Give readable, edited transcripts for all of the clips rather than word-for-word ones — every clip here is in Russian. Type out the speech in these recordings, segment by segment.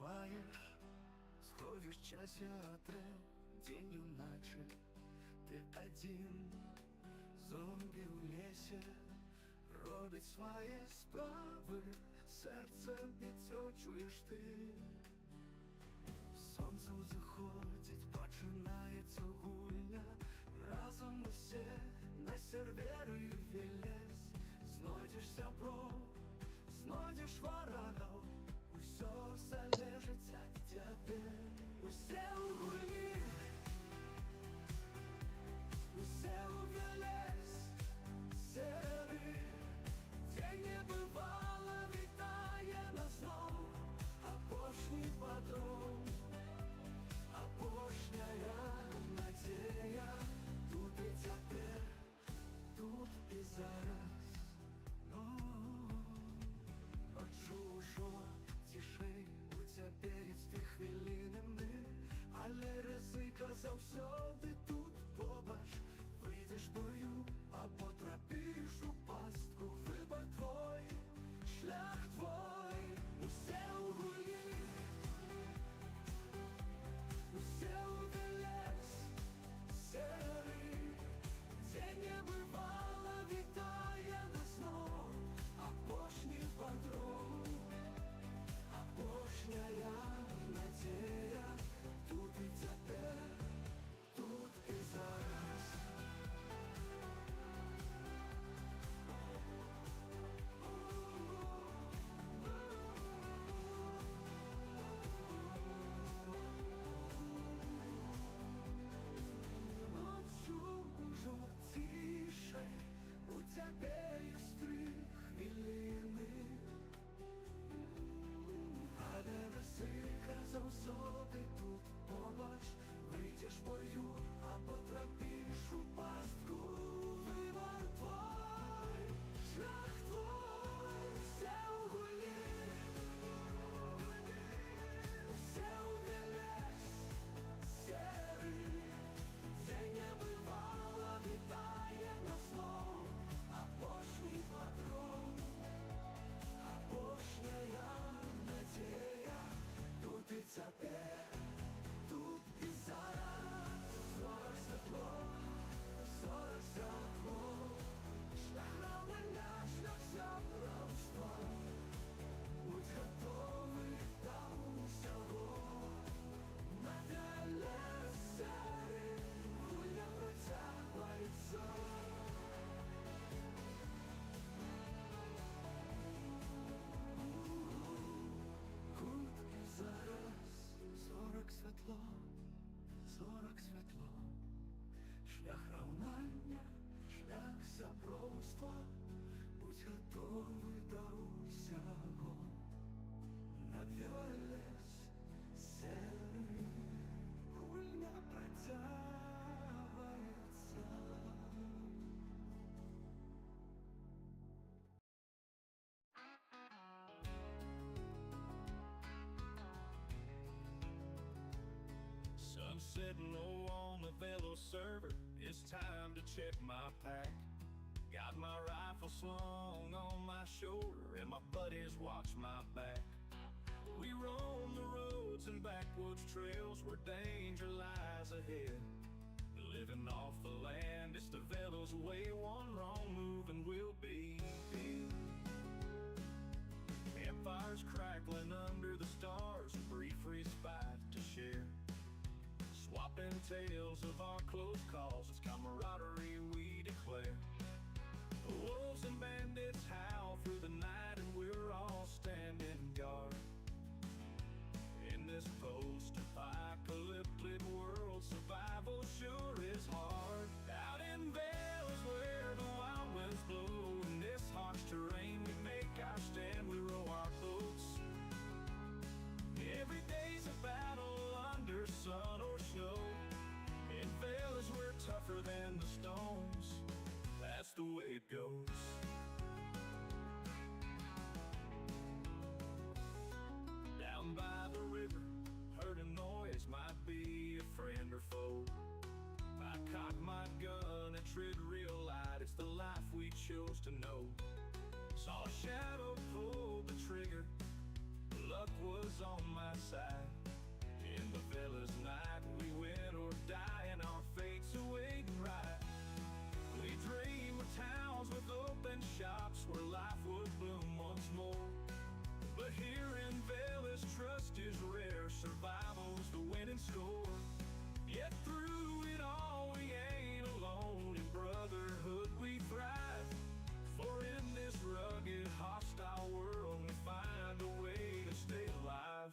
буваєш, сходишь в часе отрыв, тенью ночи. Ты один, зомби в лесе, робить свої справи, серце б'ється, чуєш ти. Сонце заходить, починається гульня, разом усе на сервери вілесь. Знойдешся про, знойдеш ворогов, усё залежить от тебе. Усе у гульні, усе у вілесь, сервери. День небывало вітає нас знов, апошній патрон, апошняя надія. Тут і тепер, тут і зараз. Почув, що тишей у тебе з тих хвилинами, але ризика завсьоди тут побач. Вийдеш в бою, а потрапиш у пастку. Вибор твой, шлях твой, усе у гулі, усе у вілесь, серий. День небывало вітає нас знов, апошній патрон, апошняя надія. Тут і тепер, тут і зараз. Тише, у тебе есть 3 хвилини, але ризика завсоди тут побач. Вийдеш в бою, а потрапиш у пастку. Вибор твой, шлях твой, все у гулі, все у вілесь, серий. День небывало вітає нас знов, апошній патрон, апошняя надія. Тут і тепер, тут і зараз. Зорок світло, зорок світло, шлях равнення, шлях забравства. Будь готовий до усього, надалі серий. Гульня протягується. Тут і зараз. Зорок світло, зорок світло, шлях равнання, шлях забровства. Будь готовий до усього, надвілесь серий. Гульня протягується. Sun setting low on the Velo server. It's time to check my pack. Got my rifle slung on my shoulder and my buddies watch my back. We roam the roads and backwoods trails where danger lies ahead. Living off the land, it's the Velo's way. One wrong move and we'll be dead. Campfires crackling under the stars, a brief respite to share. Swapping tales of our close calls, it's camaraderie we declare. Wolves and bandits howl through the night and we're all standing guard. In this post-apocalyptic world, survival sure is hard. Out in Velos where the wild winds blow, in this harsh terrain we make our stand, we row our boats. Every day's a battle under sun or snow. In Velos we're tougher than the stones, that's the way it goes. Down by the river, heard a noise, might be a friend or foe. I cock my gun and tread real light, it's the life we chose to know. Saw a shadow pull the trigger, luck was on my side. and shops where life would bloom once more. But here in Velas, trust is rare, survival's the winning score. Yet through it all, we ain't alone. In brotherhood we thrive. For in this rugged, hostile world, we find a way to stay alive.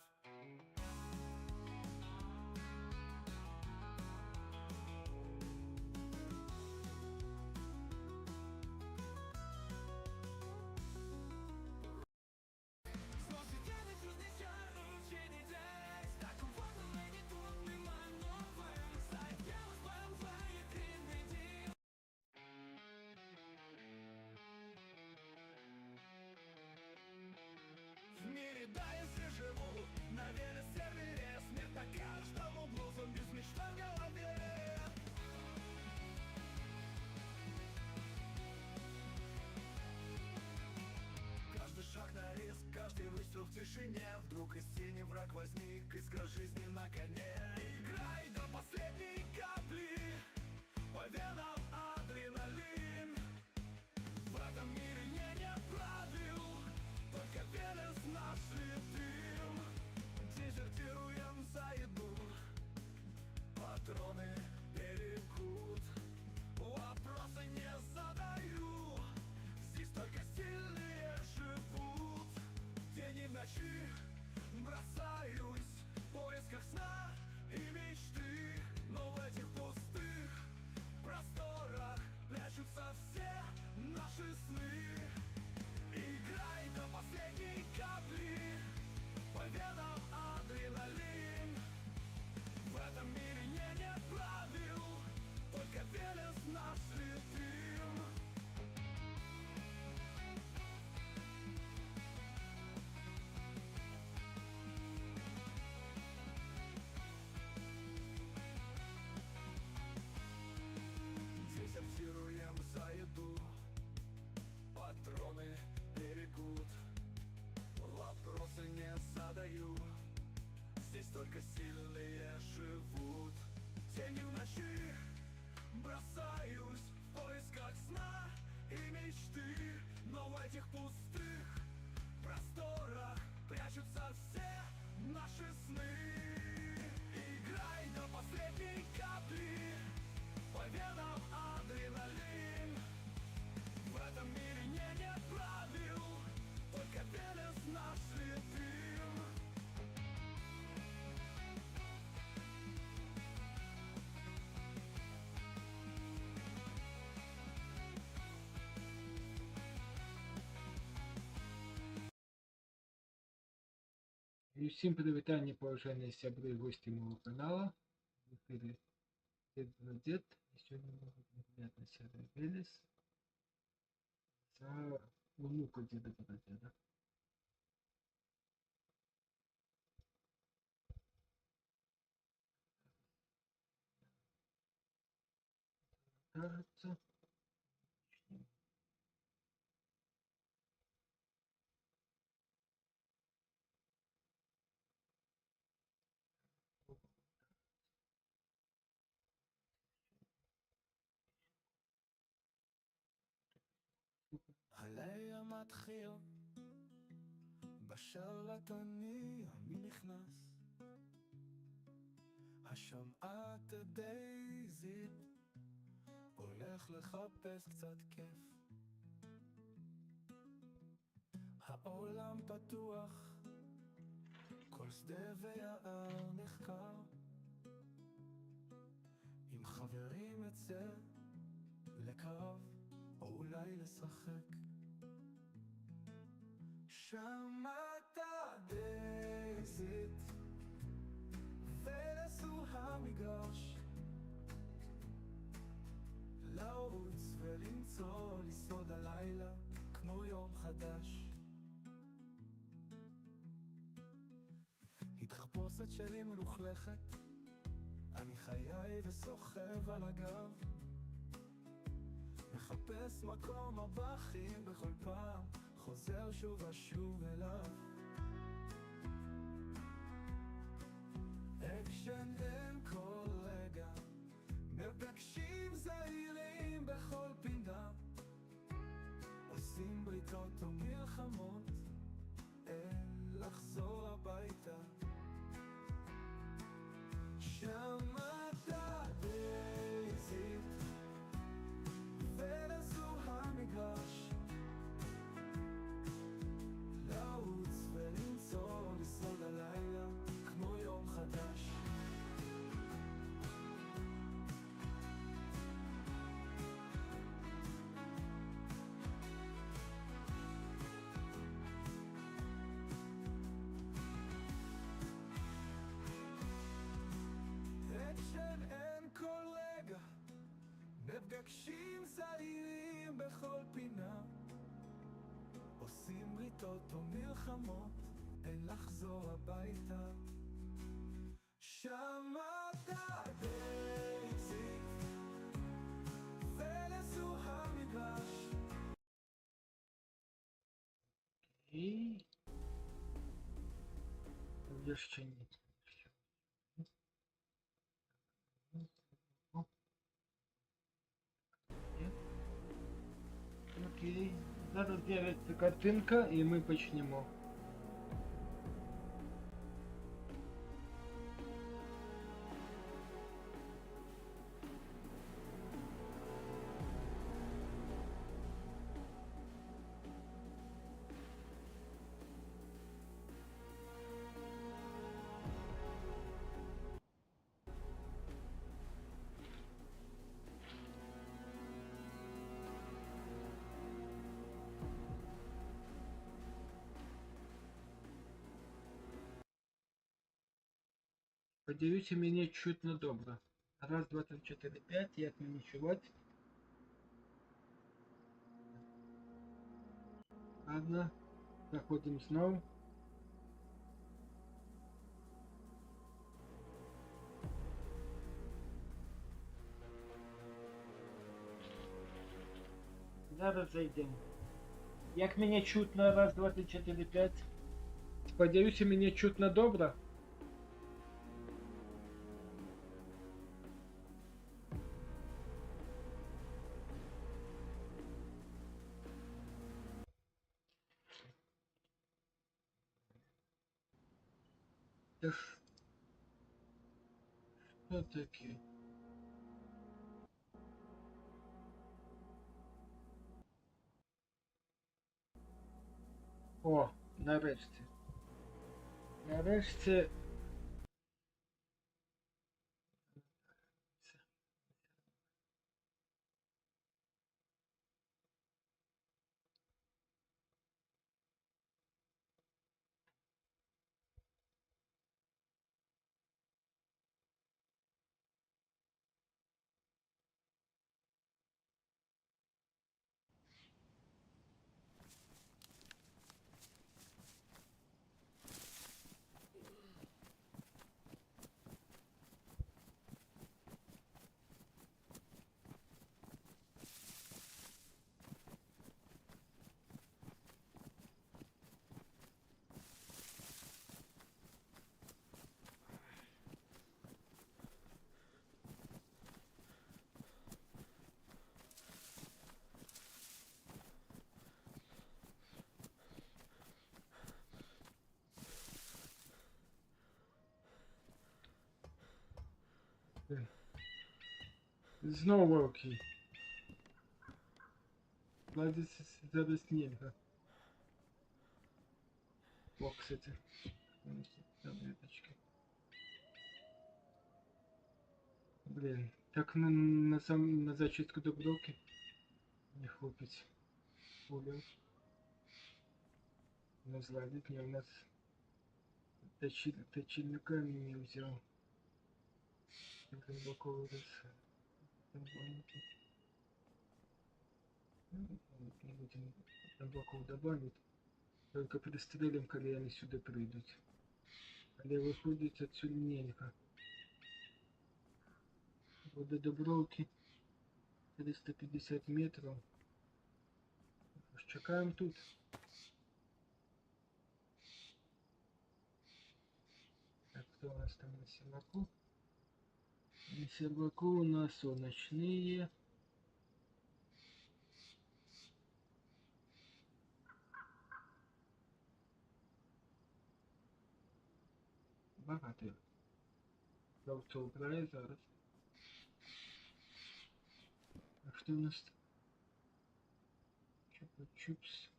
В мире, да, если живу на вере севере, смерть такая, что в углу зомби с мечтой в голове. Каждый шаг на риск, каждый выстрел в тишине. Вдруг из тени враг возник, искра жизни на коне. Играй до последней капли, по венам адреналин. В этом мире нет правил, только Велес наш дым. Дезертируем за еду, патроны берегут. Вопросы не задаю, здесь только сильные живут. День и ночи бросаюсь в поисках сна и мечты. Но в этих пустых просторах прячутся все наши сны. Играй до последней капли, по венам адреналин. В этом мире нет правил, только Велес наш ритм. Дезертируем за еду, патроны берегут. Вопросы не задаю, здесь только сильные живут. Тенью ночи бросаюсь в поисках сна и мечты. Но в этих пустых просторах прячутся все наши сны. Играй до последней капли, по венам адреналин. В этом мире нет правил, только Велес наш ритм. І всім привітання, поважання сябри, гості мого каналу. В ефірі Дед. І сьогодні ми будемо гуляти на сервері Велес за онука Деда Бродяга. Кажется. הלילה מתחיל בשרלטני, מי נכנס? השמעת דייזית הולך לחפש קצת כיף. העולם פתוח, כל שדה ויער נחקר. עם חברים יצא לקרב או אולי לשחק. שמעת דייזית, ולס הוא המגרש. לרוץ ולמצוא, לסעוד הלילה כמו יום חדש. התחפושת שלי מלוכלכת, אני חיי וסוחב על הגב. מחפש מקום הבחים בכל פעם, חוזר שוב ושוב אליו. אקשן אין כל רגע, מבקשים זהירים בכל פינה. בריתות או מלחמות, לחזור הביתה. שמעת דייזי ולזור המגרש, לרוץ ולמצוא, לשרוד הלילה כמו יום חדש. אקשן אין כל רגע, מפגשים זהירים בכל פינה, עושים בריתות או מלחמות, אין לחזור הביתה. שמעת דייזי ולזור המגרש. I jeszcze nic. Окей, зараз з'явиться картинка і ми почнемо. Сподіваюся, мене чутно добре. Раз, два, три, чотири, п'ять, як мені чувати? Ладно, заходимо знову. Зараз зайдемо. Як мене чутно? Раз, два, три, чотири, п'ять. Сподіваюся, мене чутно добре. Да что таке? О, нарешті. Нарешті. Знову окей. Ладиться зараз нельга. О, кстати. Таблеточки. Блин, так на зачистку добровки не хлопець. Пуля. Не зладить, не у нас точильника не взял. Глубоко вырос. Не будем глубоко добавить. Только пристрелим, когда они сюда придут. Але виходить отсюда нельга. До Дубровки 350 метров. Чекаем тут. Так, кто у нас там на Севаку? На Севаку у нас ночные. багато. Я це убираю зараз. А що у нас? Чупа-чупс.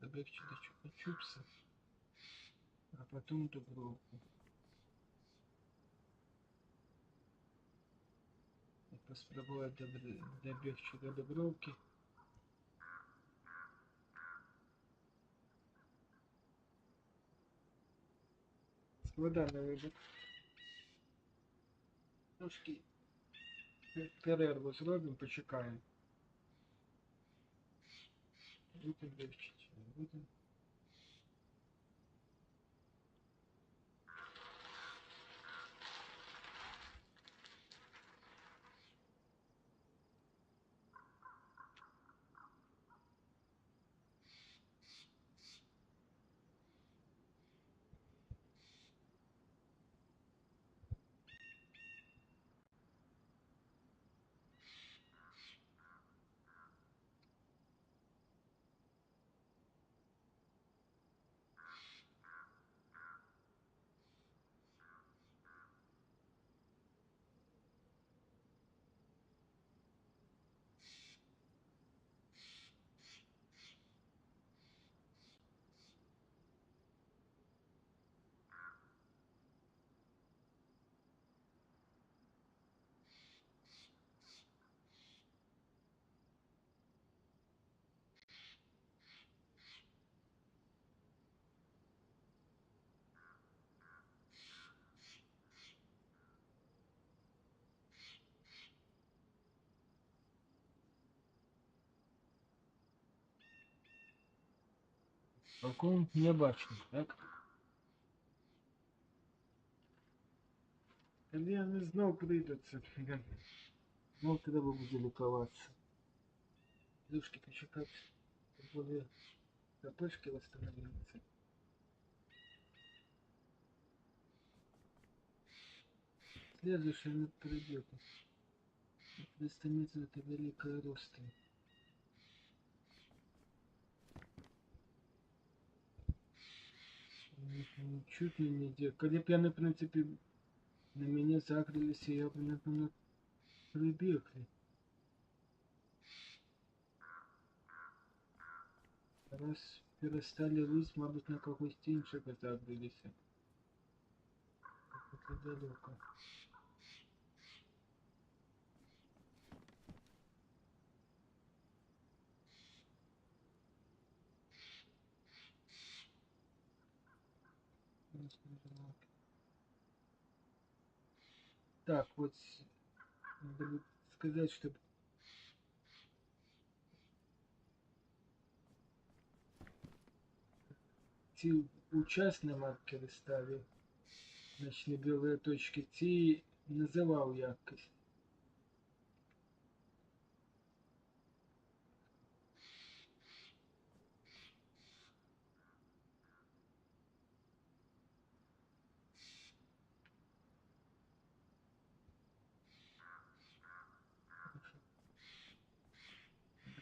Добавьте до чупа-чупса. А потом дубровку. И поспробовать добавить до дубровки. Складаний вибір. Трошки перерву зробимо, почекаємо. Будемо вивчити. Будемо. Вакуум не бачимо, так? Коли я не знав, прийдеться. Знов треба буде лікуватися. Трошки почекати, щоб були запишки восстановилися. Следующее не придет. Предстанется это великое роста. Чуть ли не де. Коли б я, в принципі, на мене закрилися, я б, напевно, прибігли. Раз перестали лізь, мабуть, на когось іншого закрилися. Це далеко. Так, вот надо будет сказать, чтобы ці учасні маркери ставив, значні білі точки, ці називав якось.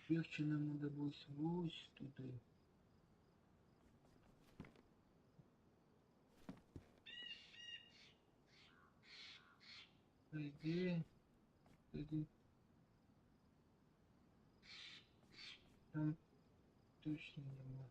Легче нам надо будет ось туди. Пойди, пойди. Там точно нема.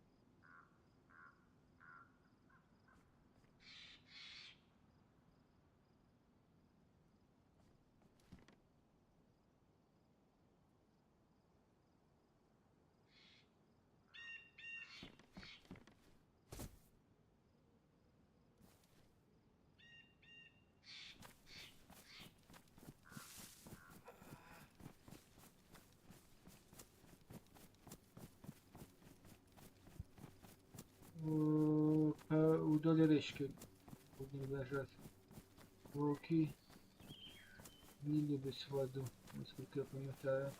Вдоль речки будем лежать. Волки не любят воду, насколько я пам'ятаю.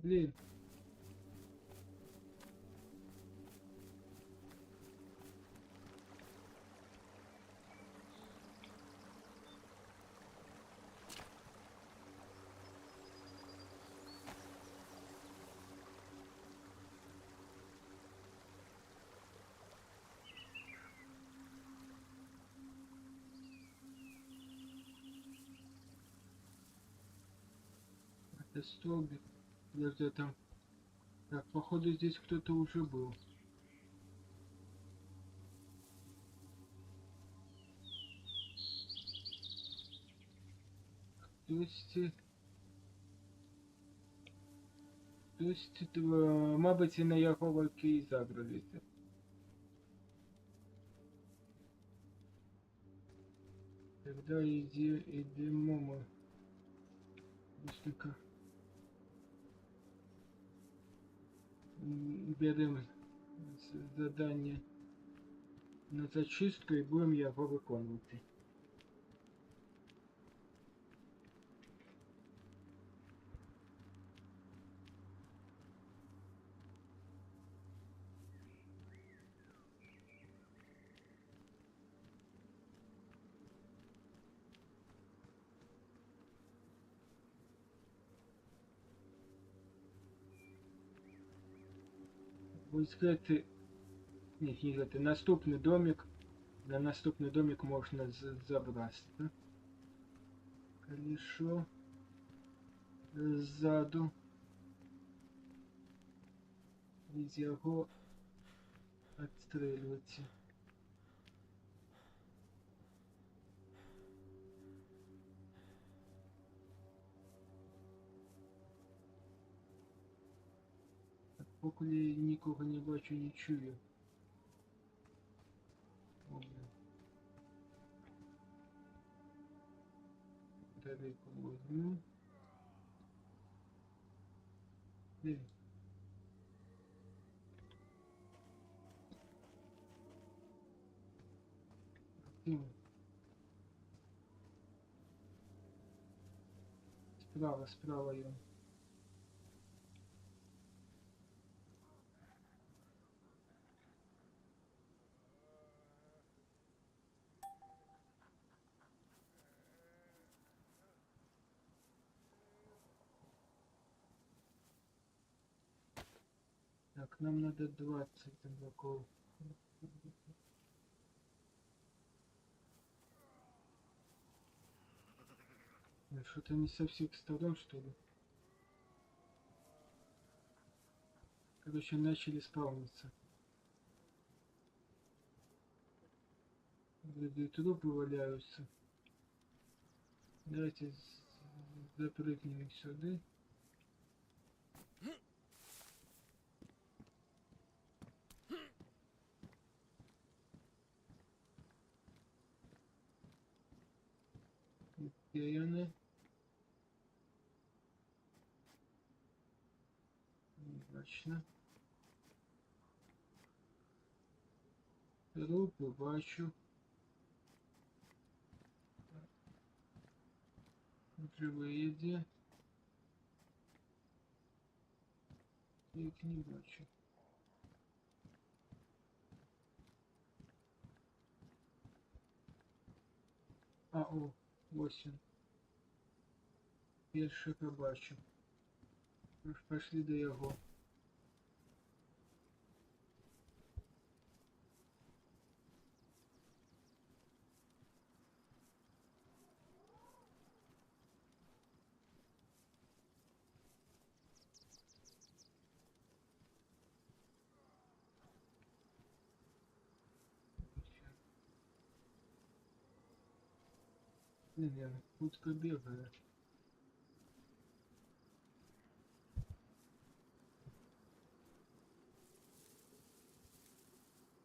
Блін. Это столбик. Подожди, там... Так, походу здесь кто-то уже был. То есть... То есть, мабуть, на Яховики і загрузити. Тогда идемо ми. Быстренько. Берем задание на зачистку і будемо його виконувати. Ось гэты... Нет, не гэты. Наступний домик. На наступний домик можна забрати. Да? Колесо. Ззаду. Від його відстрілюватися. Поки нікого не бачу, не чую. О, блін. Далеко возьму. Блін. Активно. Справа я. Так, нам надо 20 табаков. Что-то не со всех сторон, что ли? Короче, начали спавниться. Вроде трупы валяются. Давайте запрыгнем сюда. Где она? Удачно. Трупы бачу. Живые где? Я их не бачу. А, о, 8. Перший побачу. Пошли до його. Блин, я хутко бегаю.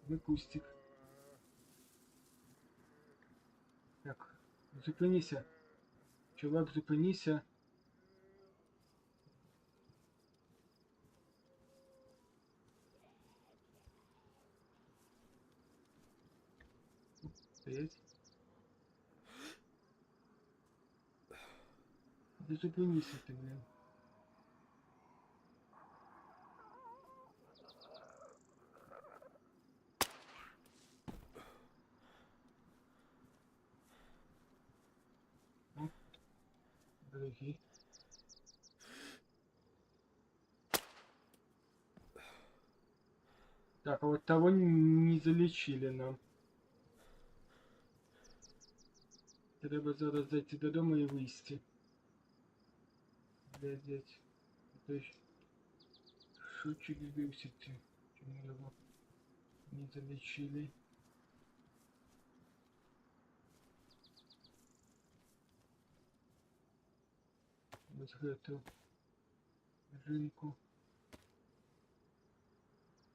Де кустик? Так, зупиніся. Чувак, зупиніся. Стоять. Да зупиніся ти, блин. Дорогі. Так, а вот того не залечили нам. Треба зараз зайти додому і вийти. Глядеть. То есть, шучик збився, чому його не залечили. Ось гэту жінку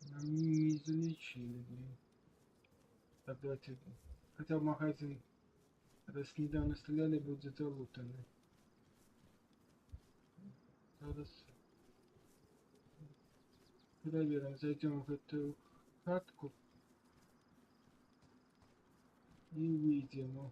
нам не залечили, блин. Так, давайте. Хотя в магазин, раз недавно стреляли, будет залутаны. Зараз проверим, зайдем в эту хатку и выйдем.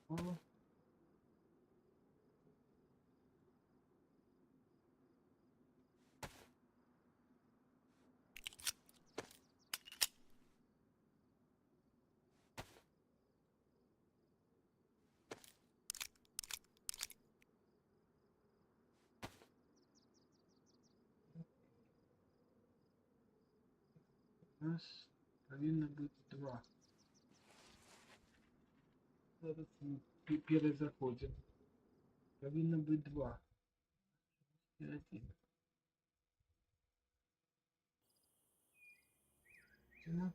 О. У нас повинно быть два. Зараз мы перезаходим. Повинно быть два. И один. Ну.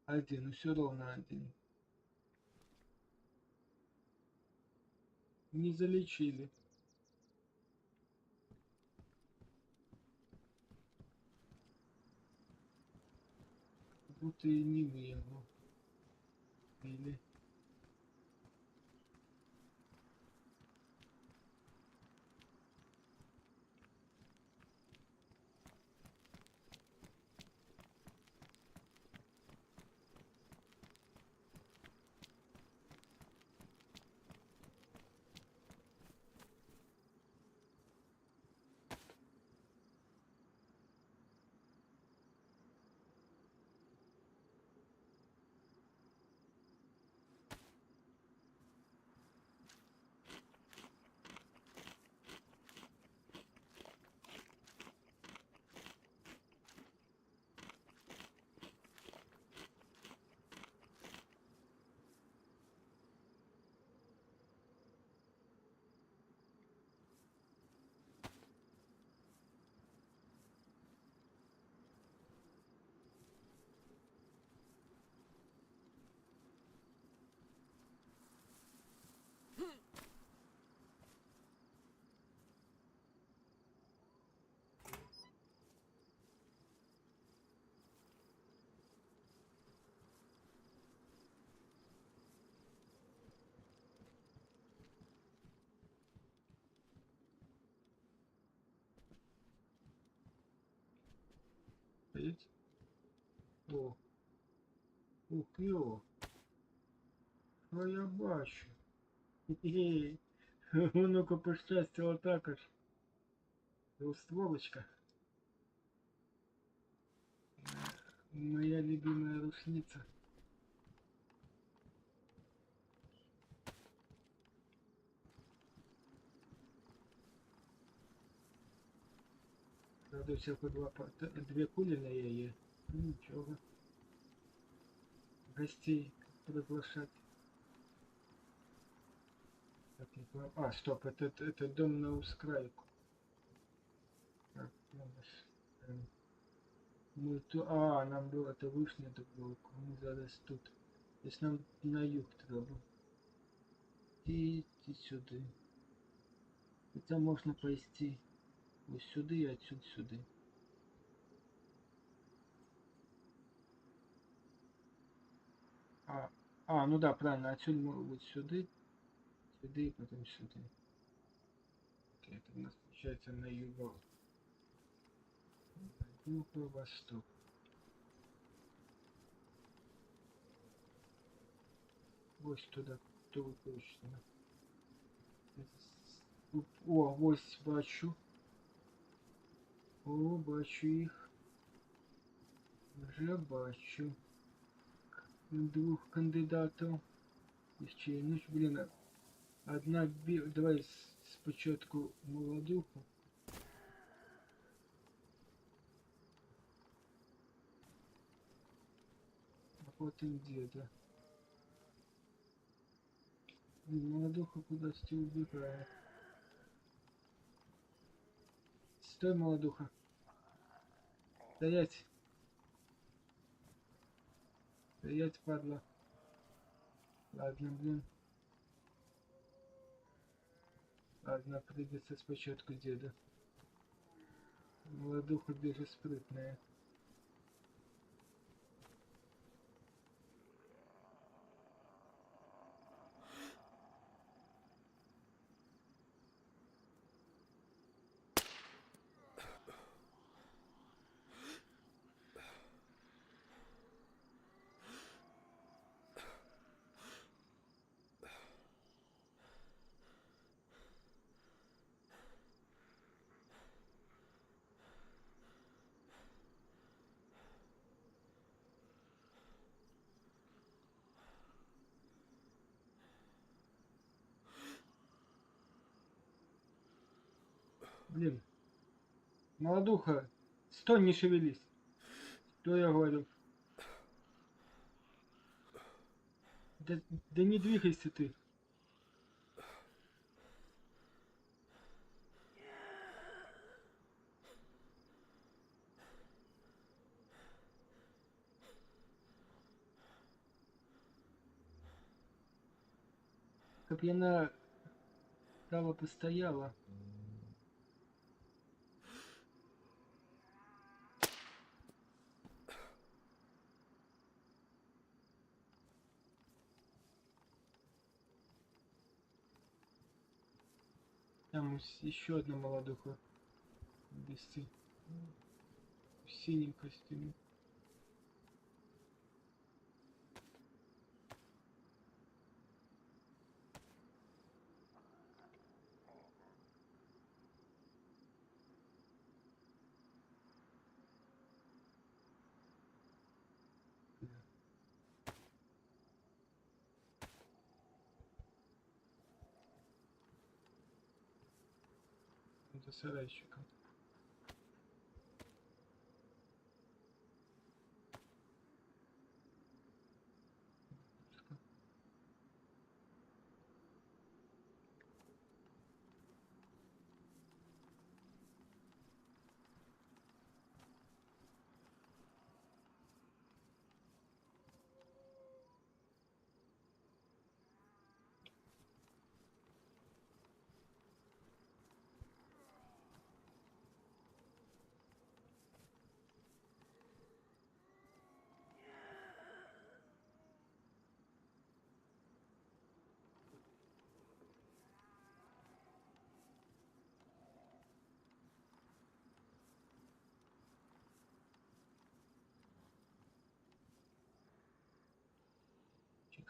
Один, все ровно один. Не залечили. Будто и не вы его. Или... Стоять? О. Ух, йо. Що я бачу? Хе-хе. Ну-ка пощастило також. Двустволочка. Моя любимая рушница. Правда, всего две кули на яе. Ну, ничего. Гостей приглашать. Так, не понял. А, стоп, это дом на ускрайку. Так, мы ту... А, нам было это вышня блок. Мы зараз тут. Десь нам на юг треба. І сюди. Хоча можна пойти ось сюди і отсюди сюди. Ну да, правильно, отсюда мы вот сюда, сюда и потом сюда. Окей, это у нас получается на юго. Юго-восток. Вот туда, то точно. О, ось бачу. О, бачу їх. Вже бачу. Двох кандидатів. І ще, ну ж, блін, одна давай спочатку молодуху. А потім діда. Молодуха кудись убегает. Стой, молодуха. Стоять. Стоять, падла. Ладно, блин. Ладно, придется спочатку деда. Молодуха дуже спрытная. Блин. Молодуха, стой, не шевелись. Что я говорю? Да не двигайся ты. Как она стала постояла. Там еще одна молодуха. Без в синем костюме. За сарайчиком.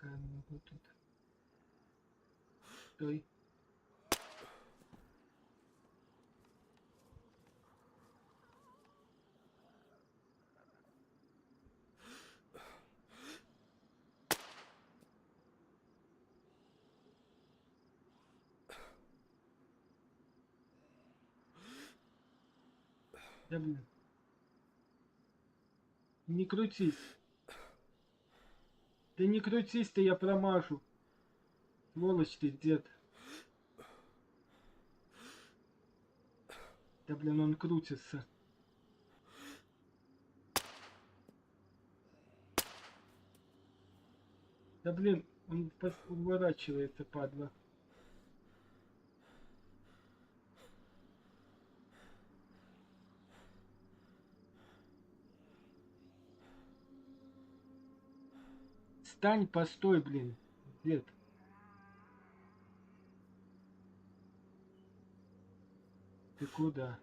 Чекаємо його тут. Стой. Да блин. Не крутись. Да не крутись ты, я промажу. Сволочь ты, дед. Да блин, он крутится. Да блин, он уворачивается, падла. Стань, постой, блин. Дед. Ты куда?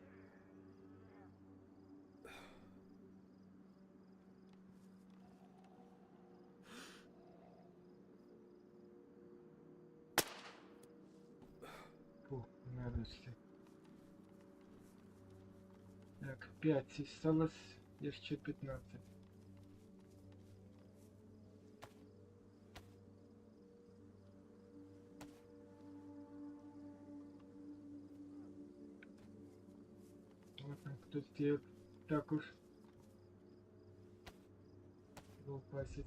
Фу, радости. Так, 5. Осталось еще 15. Ладно, кто сделает так уж упасить.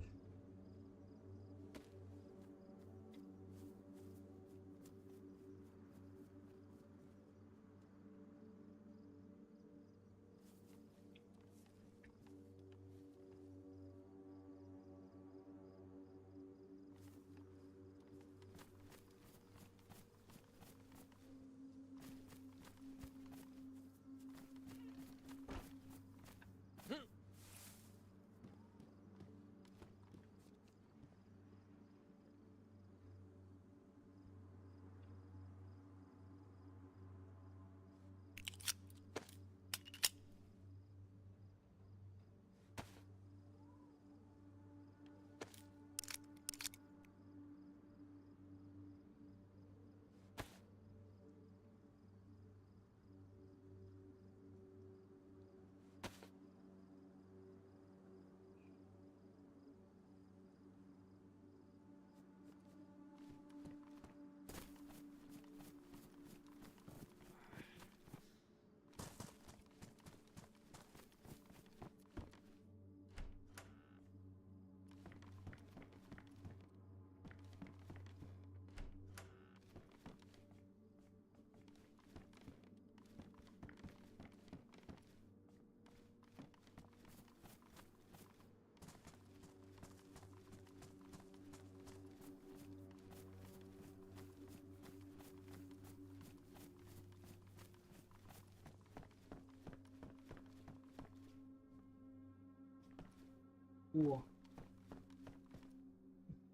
О,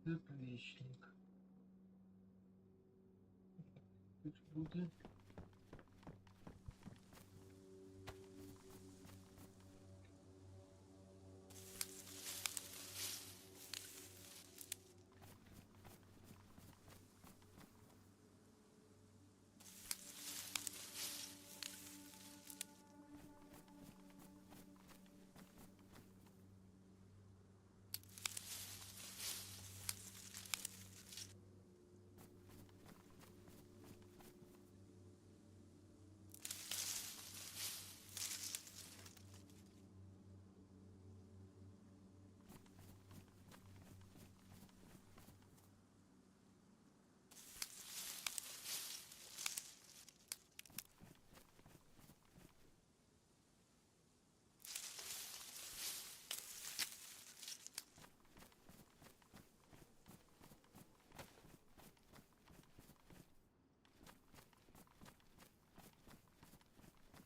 заплечник. Тут будет.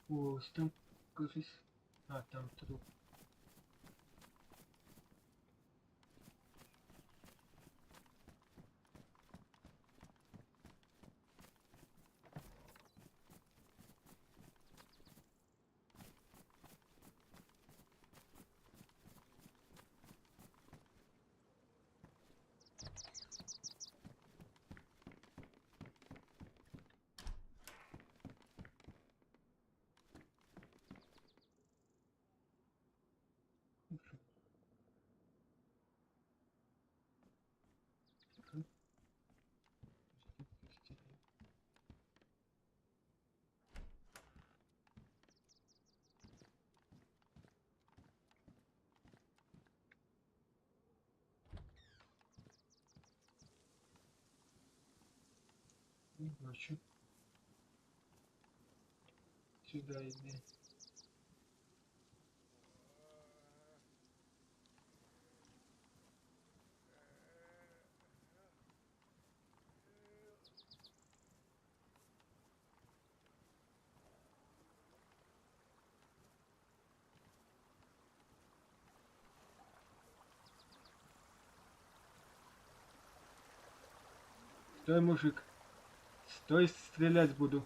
О, там, кажись. А, там труп. Не бачу. Сюда иди. Стой, мужик. Стой, стрелять буду.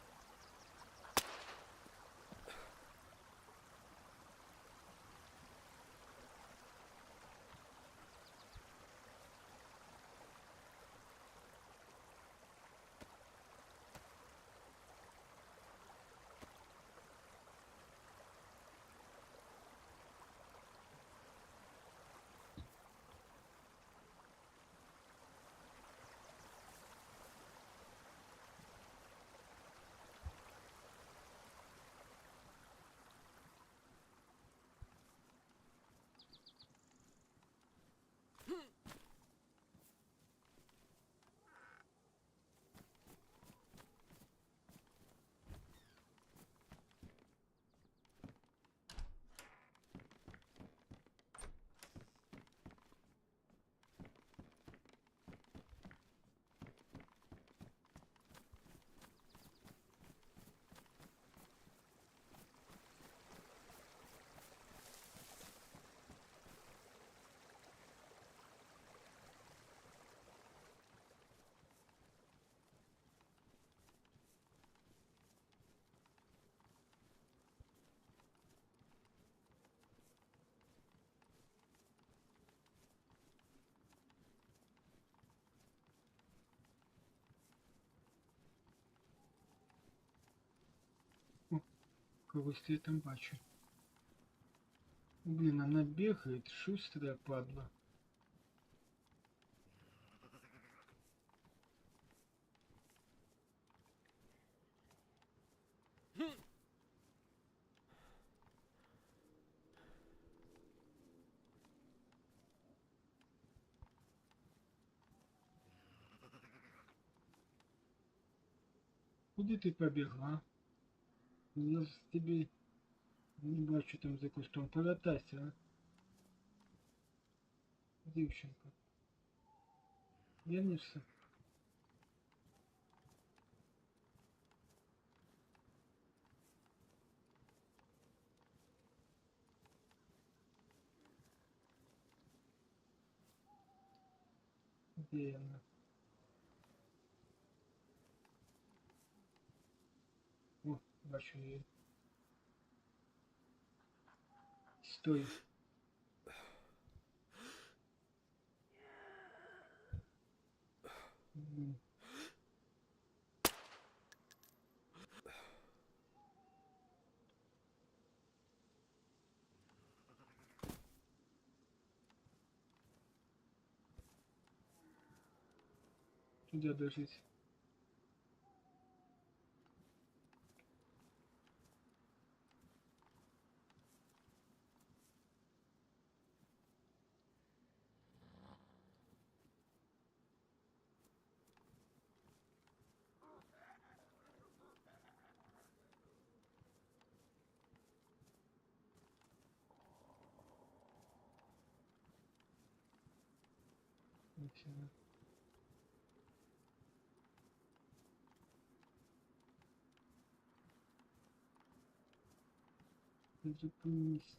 Когось я там бачу. Блин, она бегает, шустрая падла. Куди ти побігла? Я ж тебе не бачу там за кустом. Повертайся, а? Дівчинка. Вернешься? Де вона? О, бачу її. Стой. Блин. Туда дожить. Ничего. Зупинися.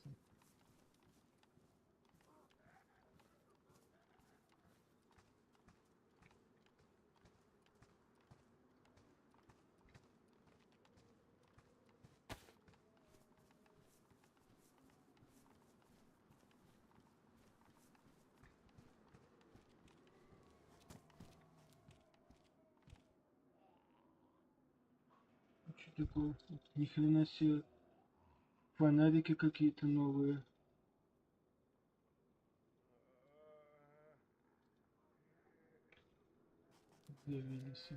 Что такое? Ни хрена себе. Фонарики какие-то новые. Появились.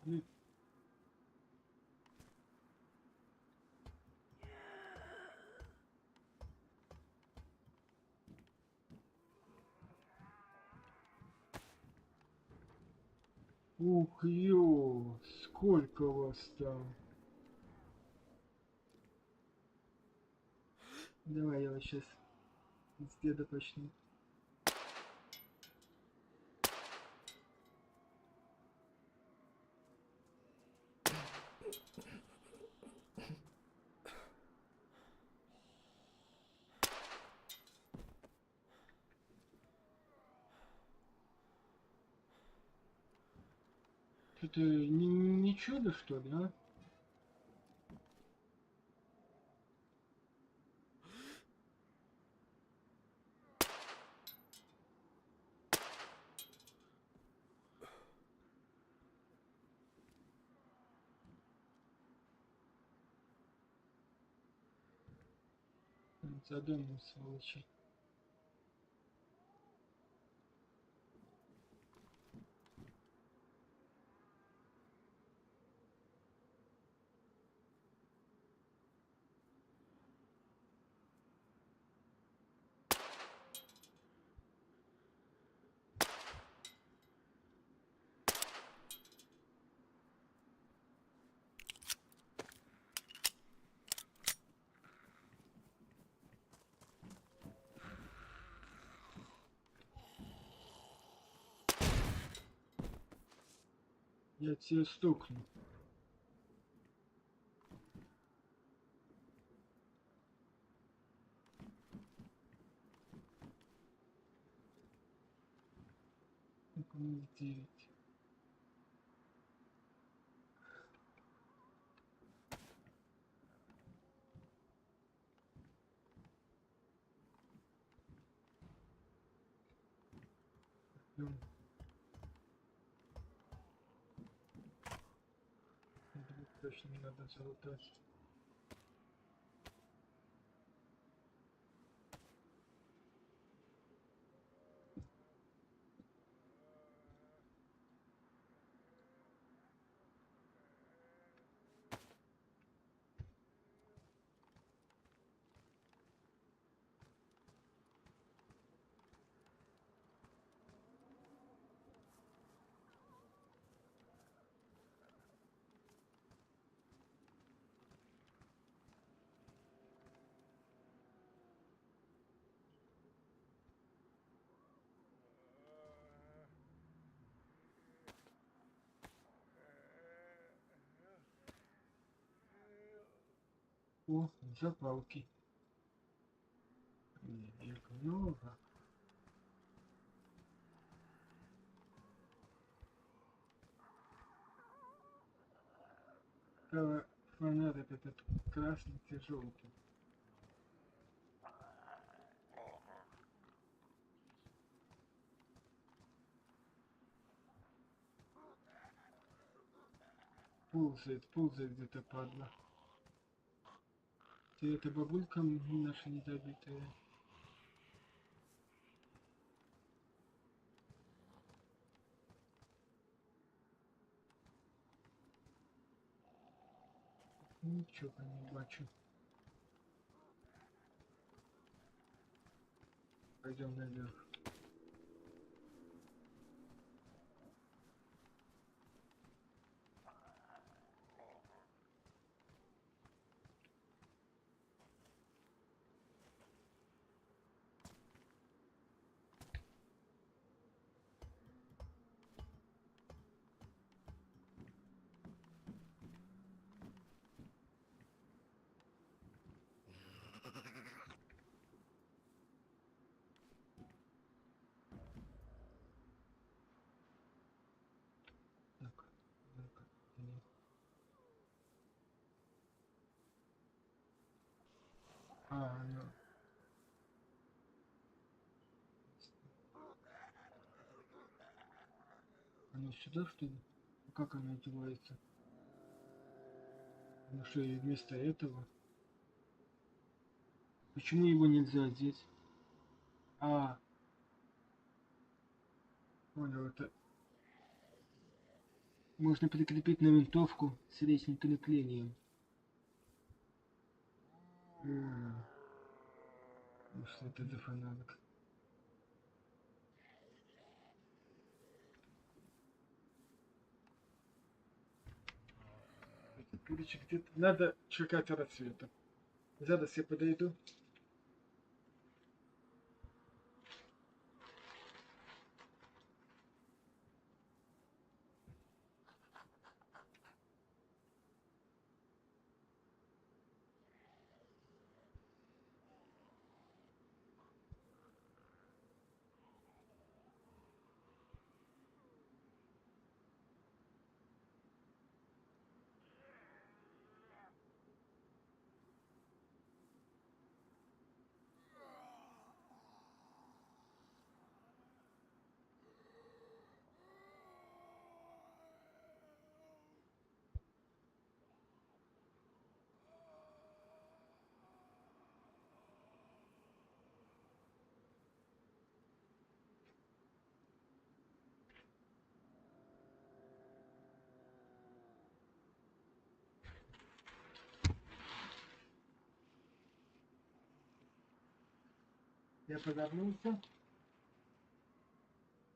Блин. Ух, ё, сколько вас там? Давай я вот сейчас с деда почну. Это не чудо, что ли, а? За домом, сволочи. Я тебя стукну. Ну-ка, 9. Это точно не надо залутать. О, запалки. Их много. Фонарик этот красный и желтый. Ползает где-то, падла. Ты это бабулька наша недобитая. Ничего не бачу. Пойдем наверх. Так, ну-ка, ну. Оно сюда, что ли? Как оно одевается? Ну что, и вместо этого? Почему его нельзя одеть? А, понял, это можно прикрепить на винтовку с речным креплением. Ну что это за фонарик? Короче, где-то надо чекать рассвета. Зараз я подойду. Я повернулся.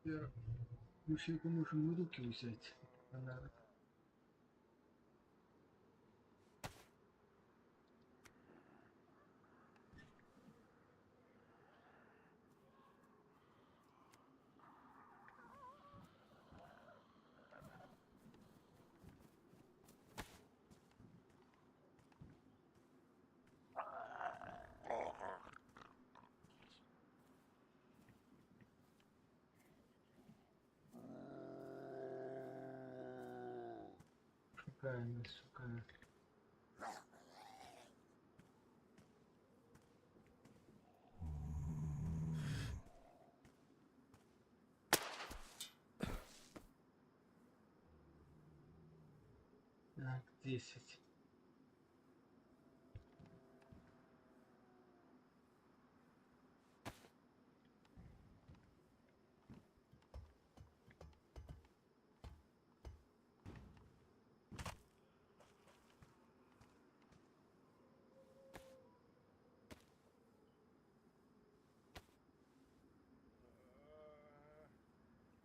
Я еще можем в руки взять фонарик. Шукаем, шукаем. Так, 10.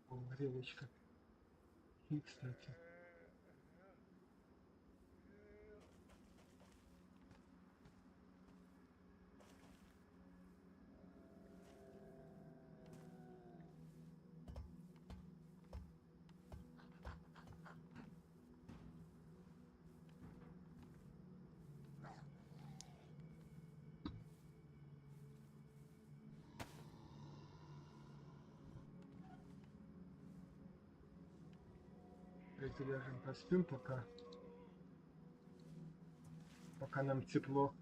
О, грелочка. И, кстати. Давайте ляжем поспим пока. Пока нам тепло.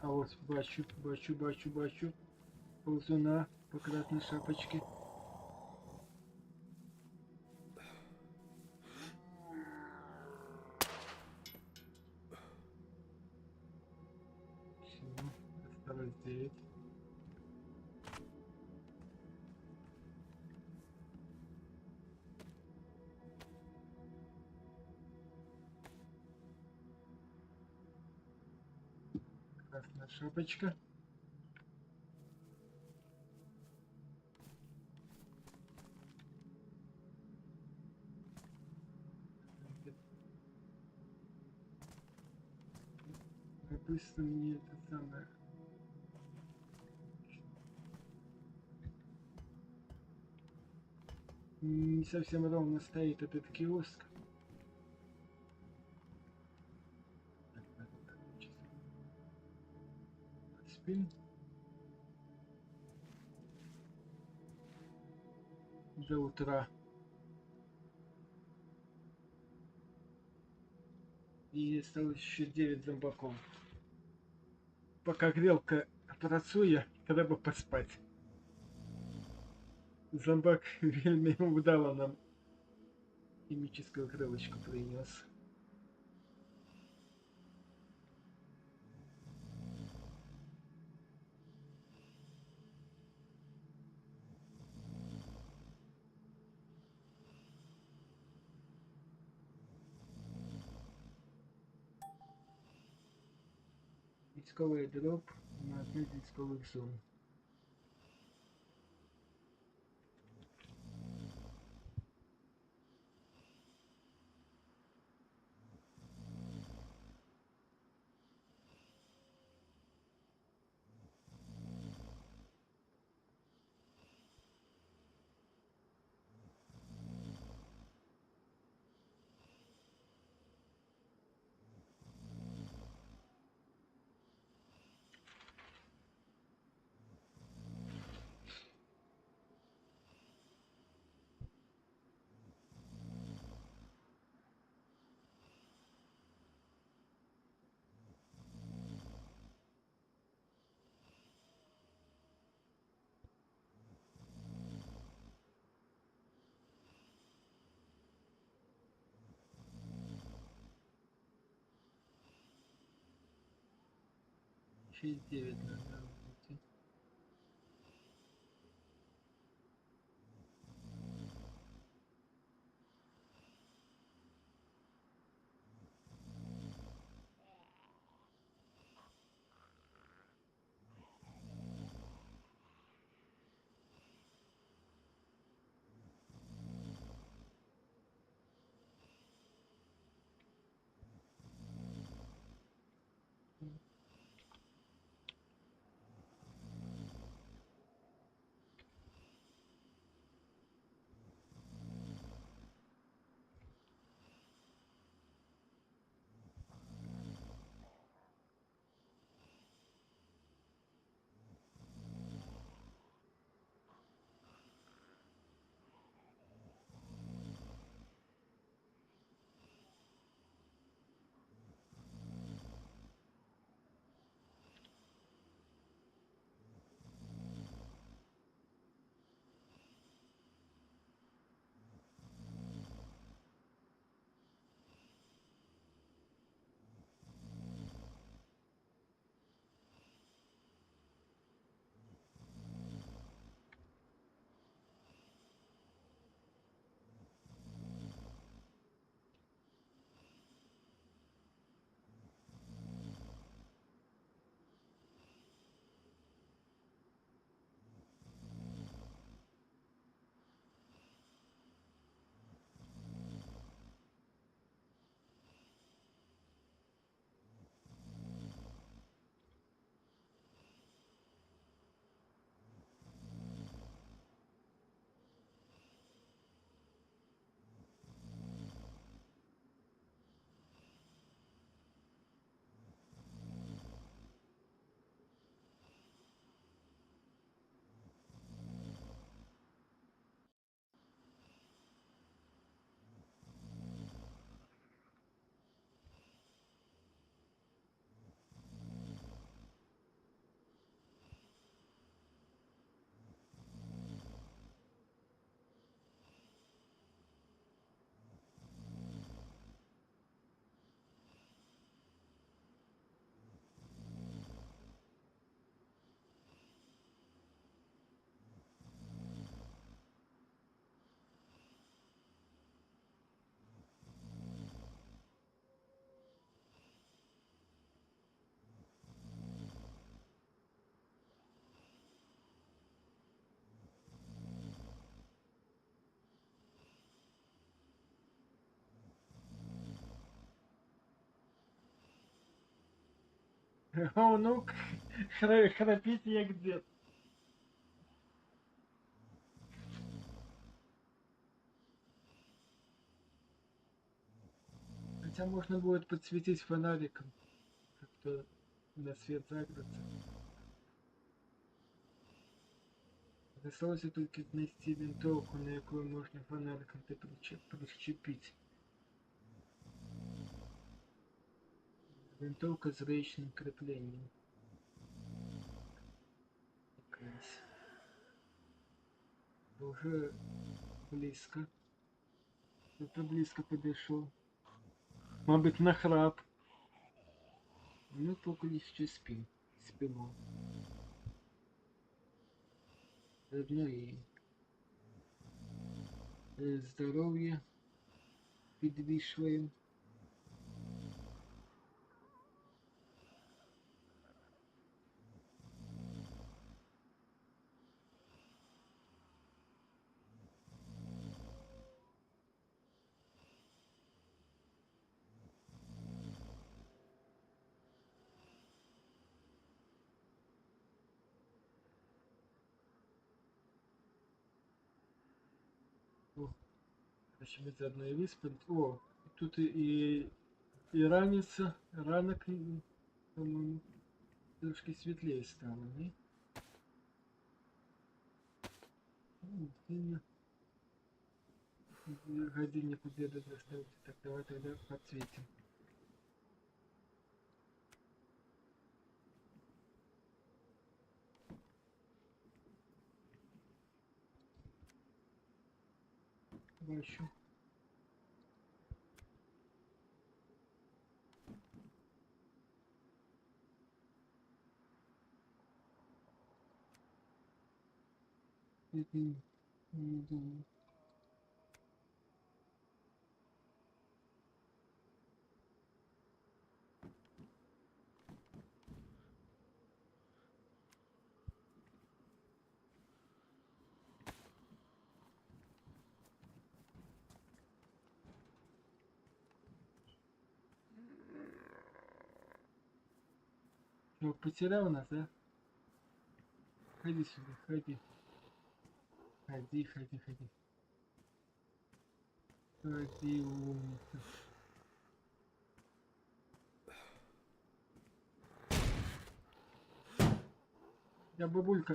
А ось бачу ползуна по красной шапочке. Все, осталось 9. Красная шапочка. Как быстро мне это самое. Не совсем ровно стоит этот киоск. Спин. До утра. И осталось еще 9 зомбаков. Пока грелка працує, треба поспать. Зомбак вельми вдало нам химическую крылочку принес. Військовий дроп на одну з військових зон. Через 9 надо выйти. О, ну, храпит як дед. Хотя можно будет подсветить фонариком, как-то на свет загрузится. Осталось только найти винтовку, на якую можно фонариком прищепить. Винтовка с речным креплением. Якась. Уже близко. Это близко подошел. Мабуть, на храп. Ну, пока еще спим. Спимо. Заодно и здоровье підвішуємо. О, короче, мы заодно и выспали. О, тут и ранится, ранок, по-моему, трошки светлее стало, не? Сильно. Годинник убеда доставьте. Так, давай тогда подсветим. Бачу. Это не думаю. Что, потерял нас, да? Ходи сюда, ходи. Ходи, ходи, ходи. Ходи, умница. Я бабулька.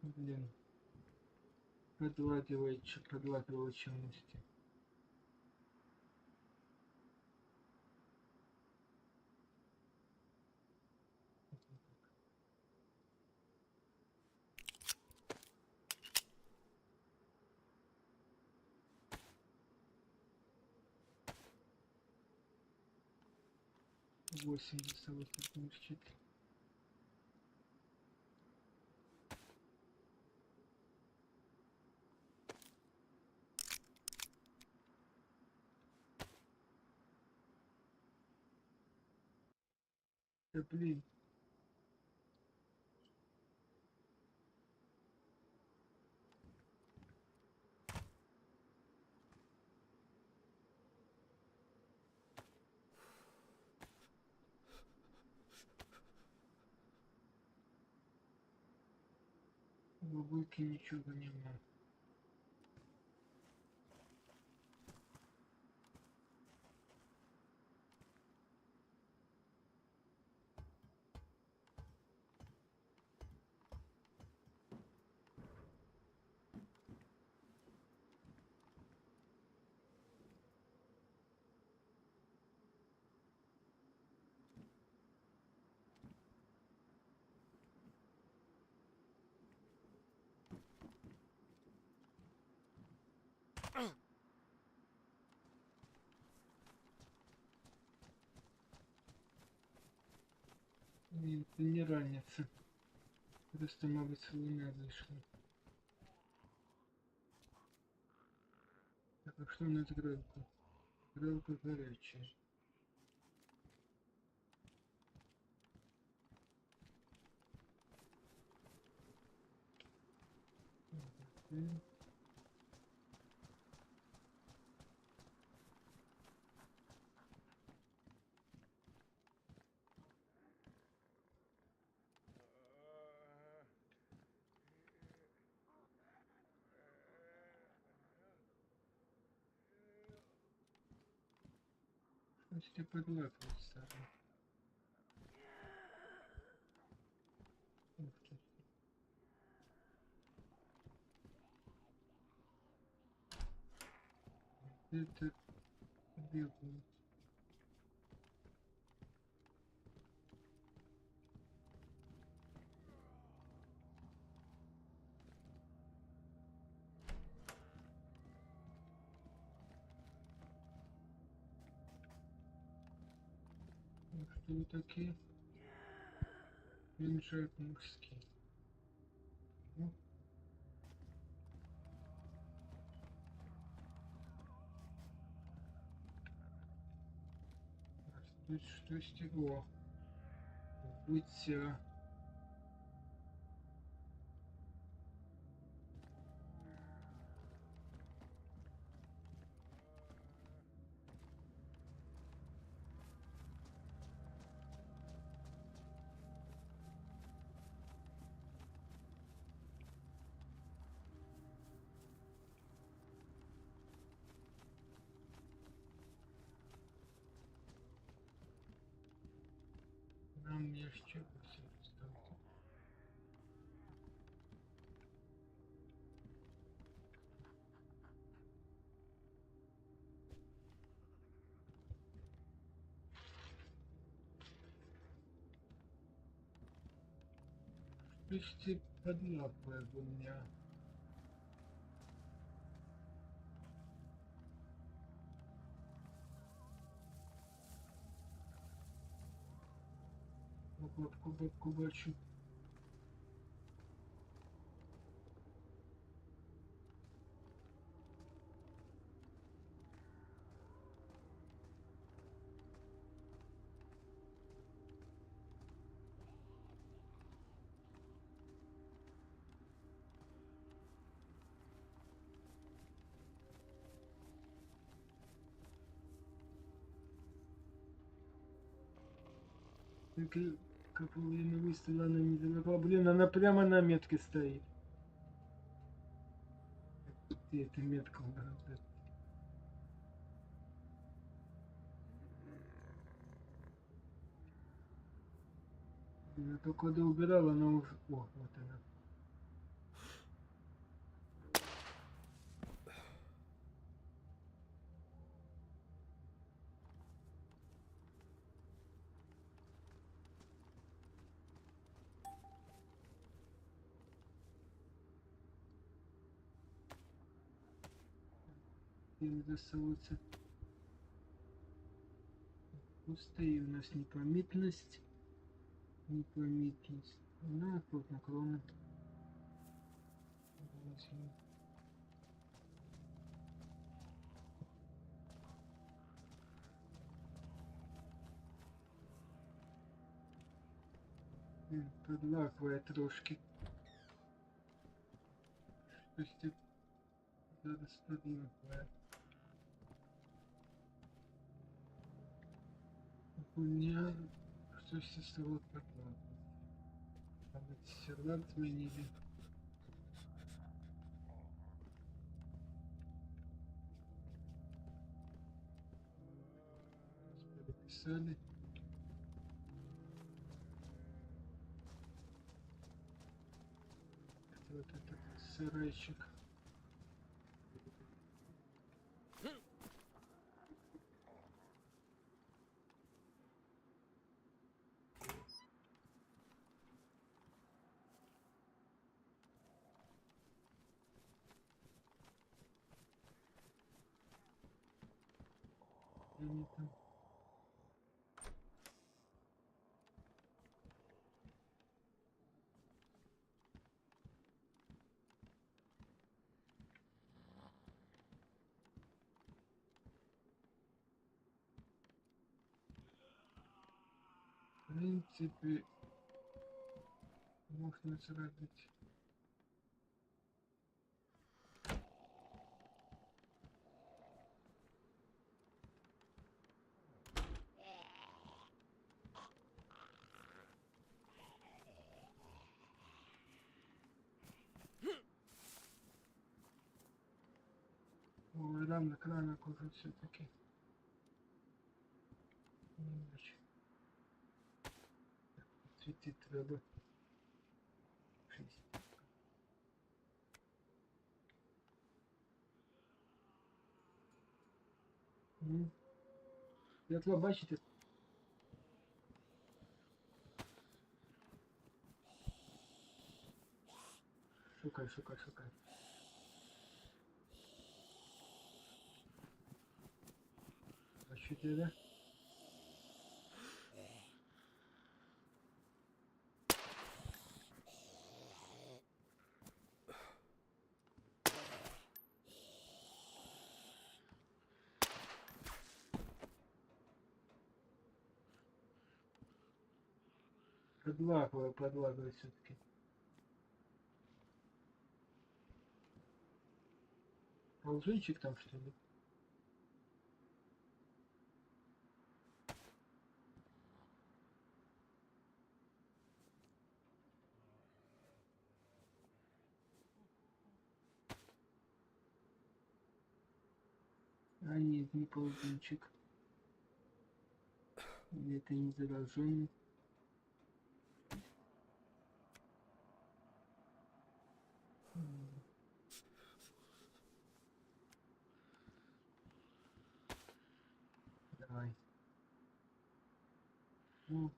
Блин. Подладывай челюсти. Восемь весовых щит. Да блин. У бабульки ничего нема. Блин, это не ранится. Просто, мабуть, луна зайшла. Так, а что у нас грелка? Грелка горячая. Мгм. Почти подладывать сразу. Ух ты. Это бегает. Ну, что вы такие? Пинжак мужский. Ну, а тут что стекло? Быть нам еще все осталось. Почти подлапывает у меня. Оп. Бабку бачу. Половина выстрела она не залегла. Блин, она прямо на метке стоит. Где эта метка у нас? Я только когда убирала, она уже... О, вот она. Им засовываться. Пустые у нас непомітність. Непомітність. Ну, тут наклоны. Подлагиває трошки. Щось тут зараз подлагиває. У меня щось із того подлагиває. Мабуть, сервер змінили. Переписали. Это вот этот сарайчик. Они там. В принципе, можно зробити. Ой, ранок уже все-таки. Цветы треба. 6. Світло бачите? Шукай. Бачите, да? Подлагиваю все-таки. Ползунчик там, что ли? А нет, не ползунчик. Это не зараженный. Давай. Ну.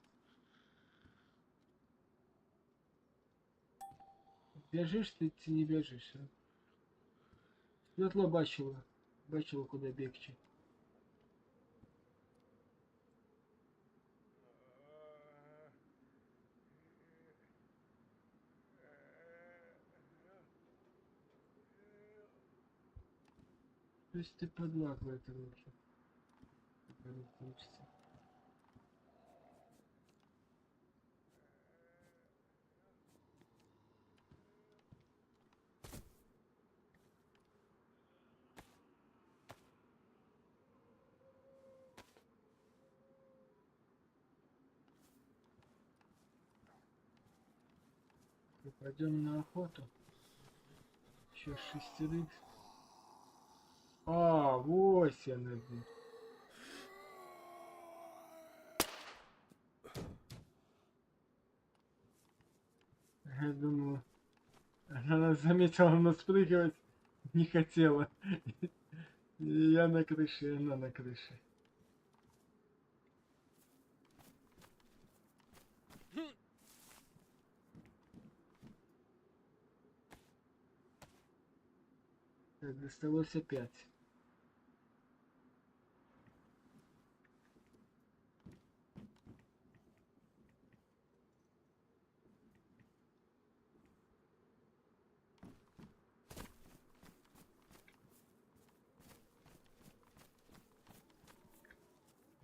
Бежишь ты не бежишь, а? Світло бачила, куди бігти. То есть ты подлагивает руки. Когда не получится. Пойдем на охоту. Еще 6. А, 8 один. Я думаю, она заметила нас спрыгивать, не хотела. И я на крыше, и она на крыше. Так, осталось опять.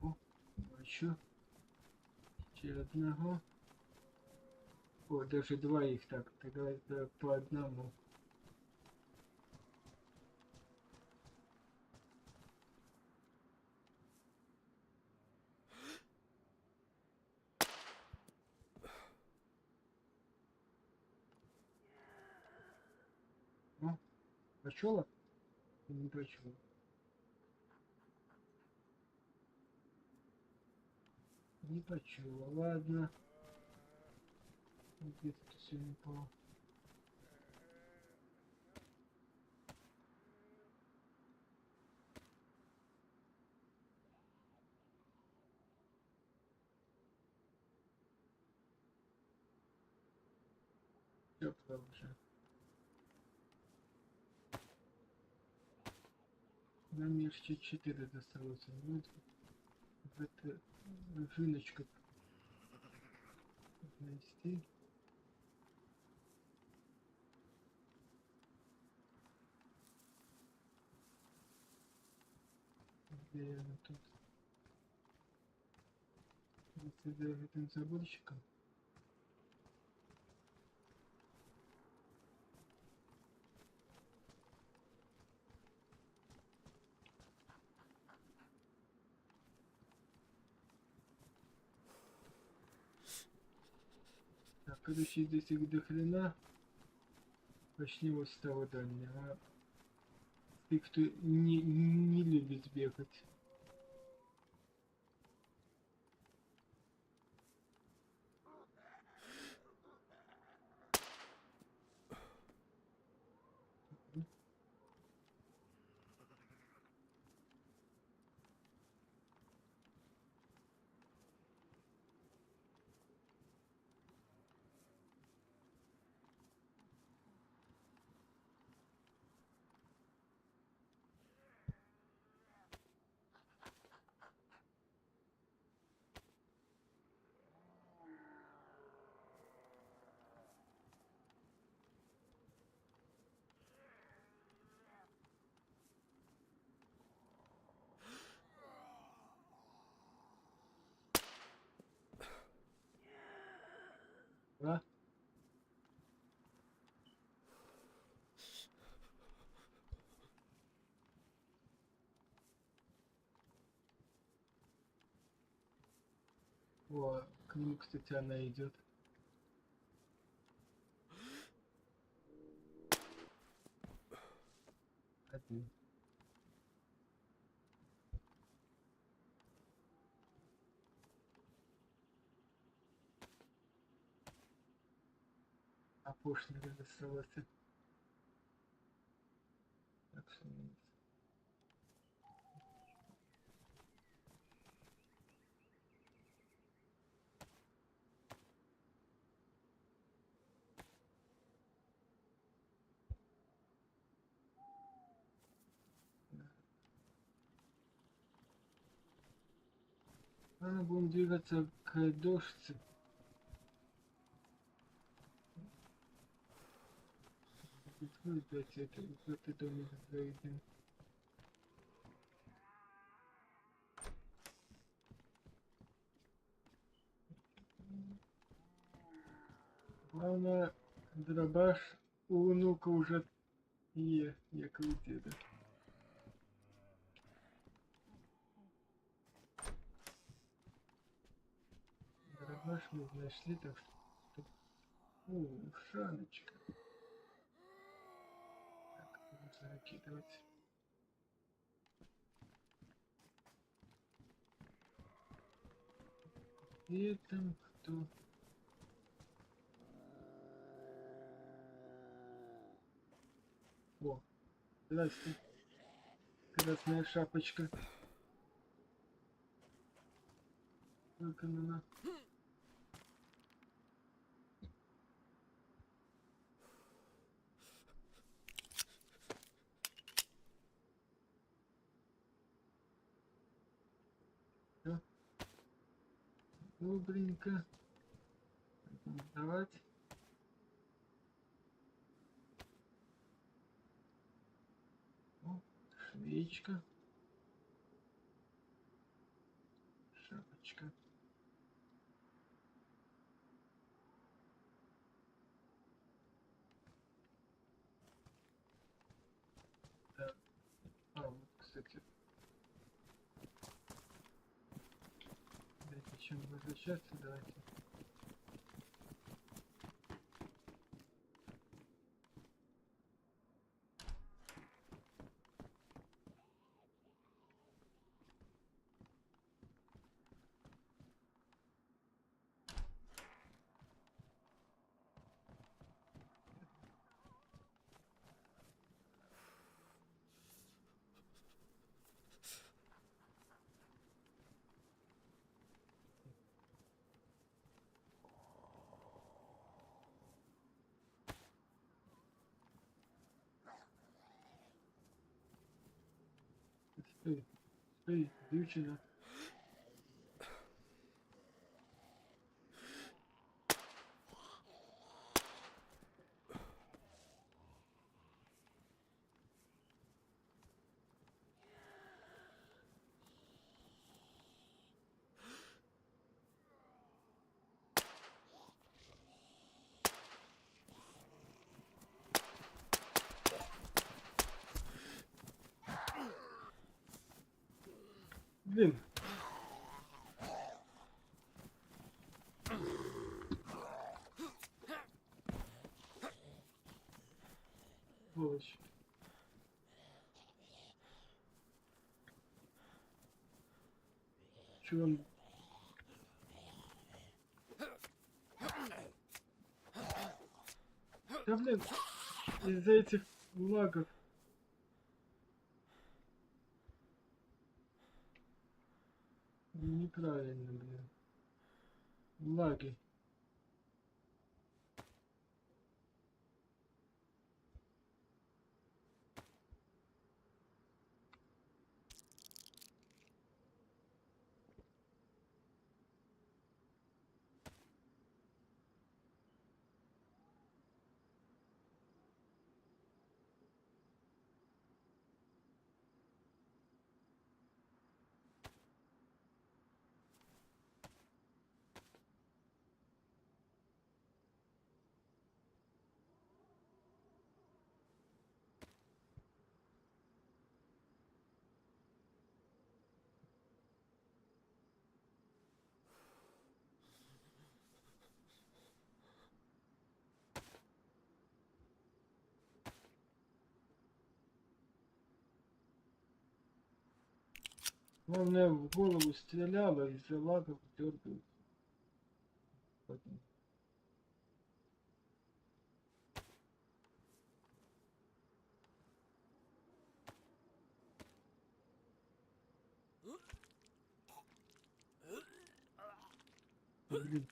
О, бачу. Ще одного. О, даже двоих так. Тогда это по одному. О, почула? Не почула. Не почула. Ладно. Где-то сегодня упал. Тепло уже. Нам еще 4 досталось. Вот в это жиночку нанести. Где она тут? Вот за этим заборчиком. Так, короче, здесь их до хрена. Начнем вот с того дальнего. Ты кто не любит бегать. Да? О, к нему, кстати, она идет. Один. А пошлина досталась. Так что нет. Ладно, будем двигаться к дождце. Открой опять это домик зайдем. Главное, дробаш у внука уже є, як і у діда. Дробаш мы знайшли, так что... О, ушаночка. Так, нужно накидывать. И там кто? О, здрасте. Красная шапочка. Выконана. Всё. Добренько. Давать. О, швеечка. Шапочка. Так. А, вот, кстати. Дайте чем возвращаться, давайте. Стой, стой, дівчина. Блин. Сволочь. Чё он? Да блин, из-за этих лагов. Неправильно, блин. Лаги. Главное, в голову стреляла, из-за лагов дергают. Блин.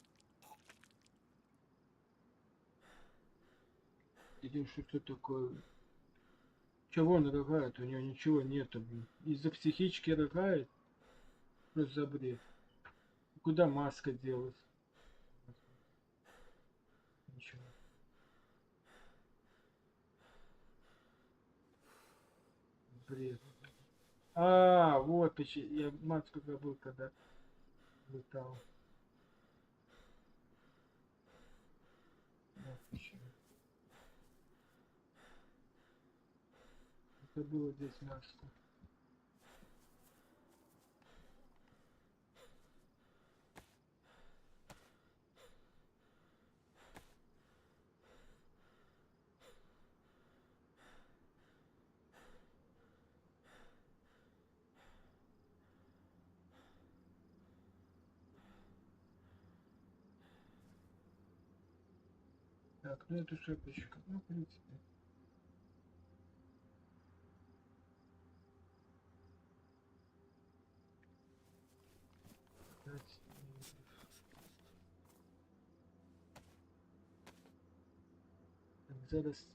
Или что такое? Чего он рыгает? У него ничего нету, блин. Из-за психички рыгает? Просто за бред. Куда маска делась? Ничего. Бред. А, вот почему. Я маску забыл, когда летал. Отлично. Это было здесь маску. Так, ну эту шапочку, ну, в принципе. Пять. Так, зараз.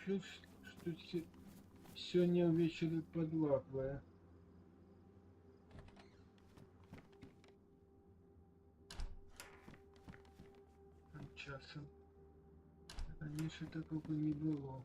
Чё, что сегодня вечером подлагивая? Часом. Раньше такого не было.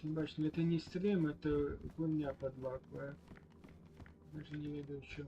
Башня, это не стрим, это хуйня подлагивая. Даже не веду в чем.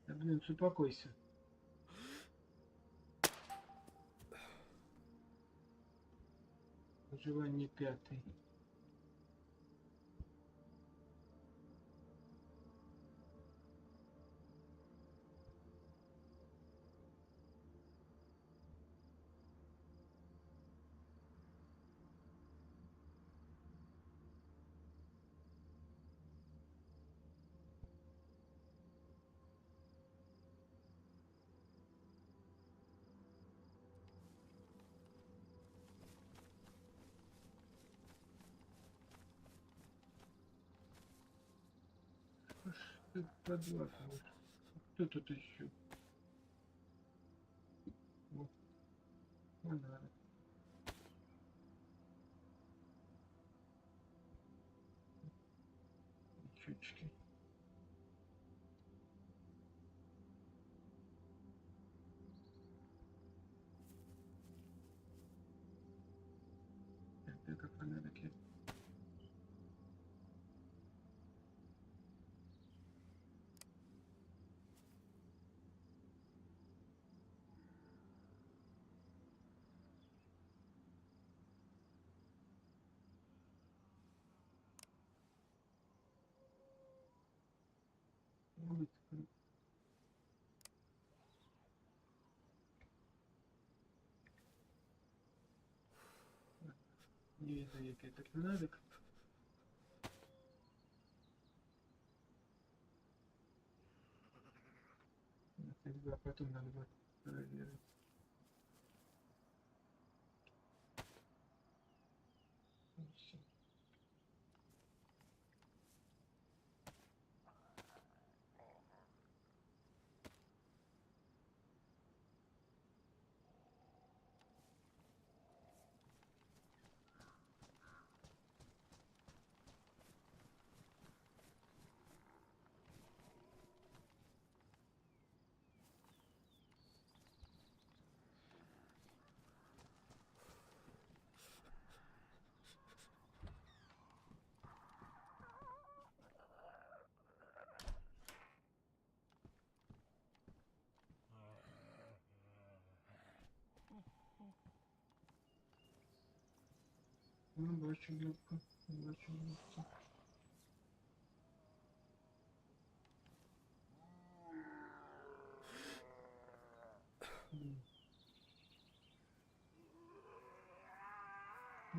Да, блин, успокойся. Выживание 5. Ты подлагиваешь. Кто тут еще? Вот. Фонарик. Чучки. Это фонарики. Вот. Не видно, який это фонарик. Тогда потом надо будет проверить. Всё. Ну, бачу лапку. Бачу лапку. М.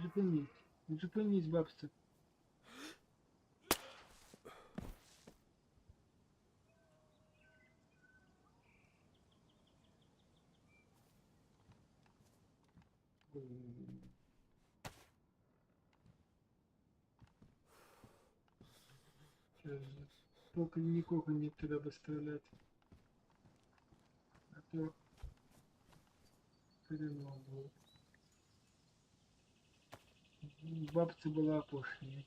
Зупиніть. Зупиніть, бабця. М. Щас же. Только нікого не треба стріляти. А то хреново буде. Бабця була опошня.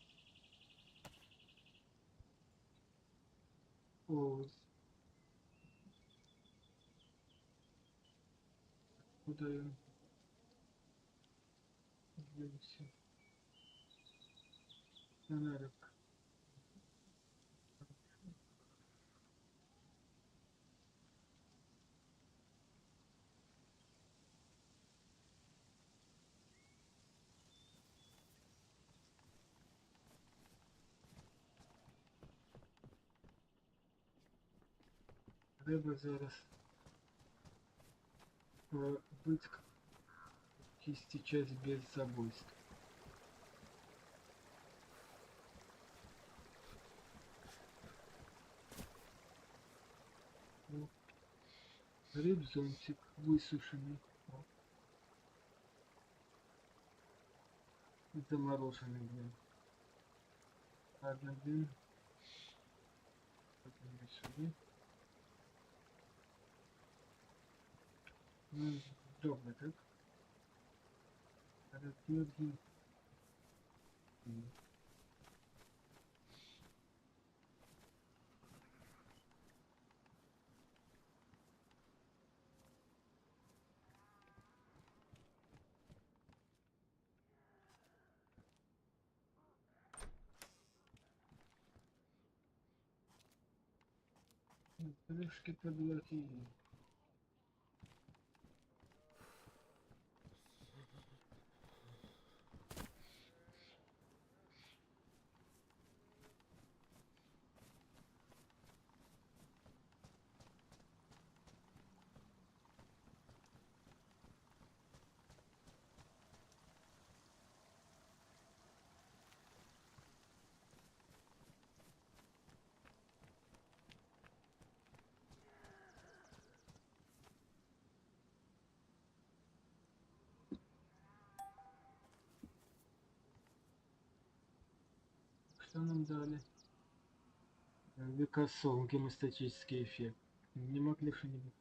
О, куда я дивився? Фонарик. Треба зараз быть кисти часть без забойств. Ну, рыбзонтик высушенный. О, замороженный, блин. Ладно, блин. Потом сюда. Ну, добре, так? Размерзли. Трошки подлаки. Что нам дали? Викасол, гемостатический эффект. Не могли что-нибудь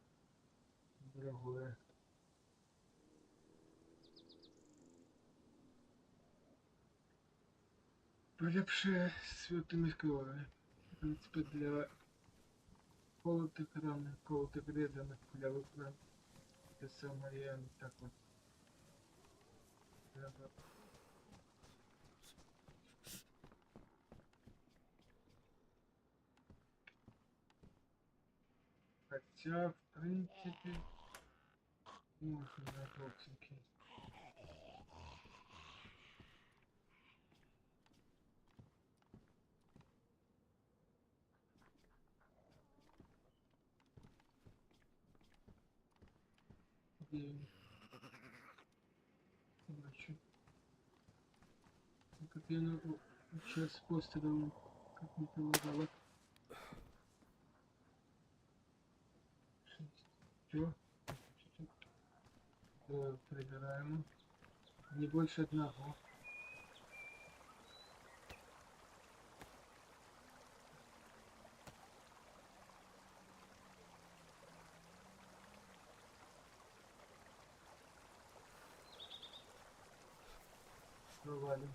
дорогое. Полепшее святыми крови. В принципе, для колотых ран, колотых резаных клявых ран. Это самое так вот. Треба. Хотя, в принципе, можно на токсики. Где бачу. Как я на сейчас постером как не полагала. Все. Прибираем. Не больше одного. Провалим.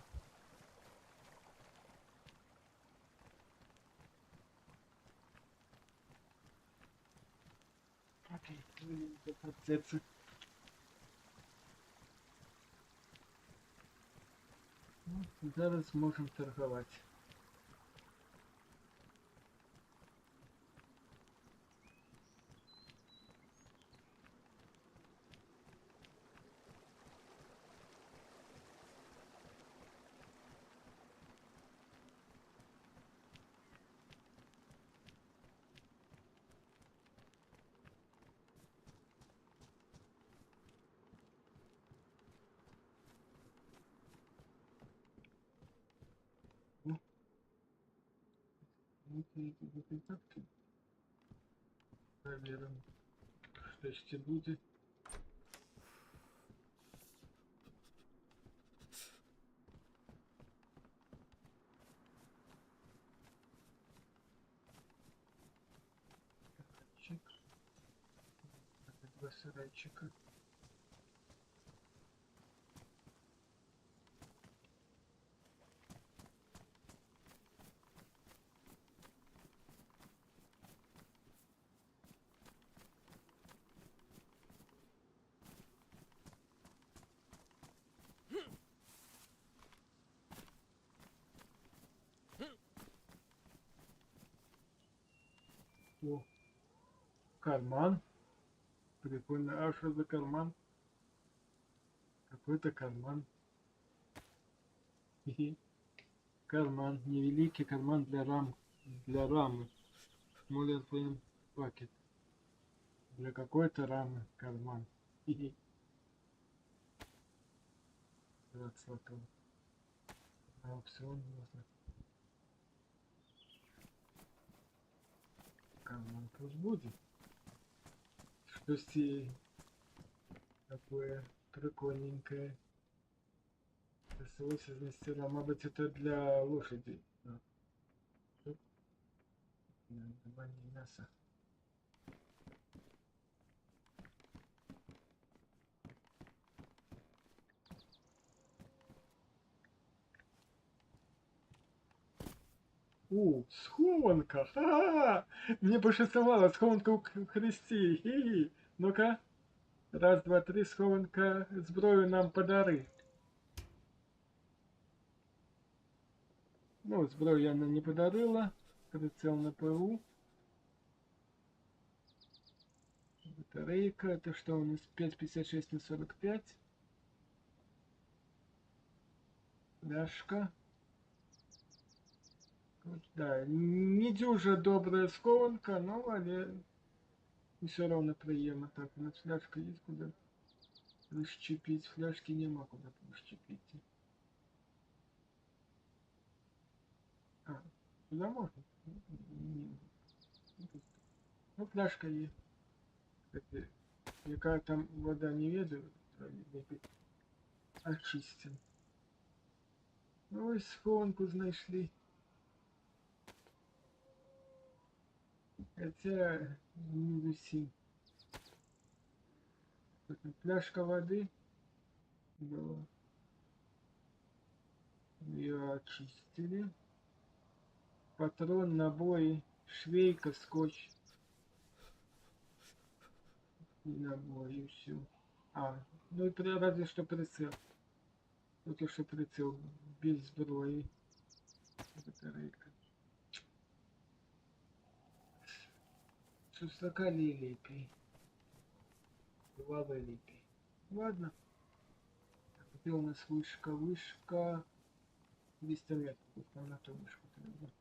Окей, это процессы. Ну, зараз можем торговать. И так проверим, что еще будет. Сарайчик. Два сарайчика. О, карман. Прикольно. А что за карман? Какой-то карман. Хе-хе. Карман. Невеликий карман для рамы. Смолер Flame Bucket. Для какой-то рамы карман. Хе-хе. 20 аукцион можно. Карман пусть будет. Что-то такое прикольненькое. Красивость изнестила. Мабуть, это для лошади. Да. Тут добавление мяса. Схованка! Ха-ха! Мне пошествовало, схованка у Христі. Хі-хі. Ну-ка. Раз, два, три, схованка. Зброю нам подари. Ну, зброю я не подарила. Прицел на ПУ. Батарейка. Это что у нас? 5,56 на 45. Пляшка. Вот, да, не дюжа добрая схованка, но все равно приемно. Так, у нас фляжка есть куда расщепить. Фляжки нема куда расщепить. А, сюда можно? Ну, фляжка есть. Кстати, яка там вода не ведаю, очистим. Ну, ось схованку знайшли. Хотя не зовсім. Пляшка воды была. Ее очистили. Патрон, набои, швейка, скотч. И набои, и все. Ну и разве что прицел. Только что прицел без зброї. Батарейка. Сусакали лепей. Бывало лепей. Ладно. Где у нас вышка? Вышка 200 метров. Нам на ту вышку треба.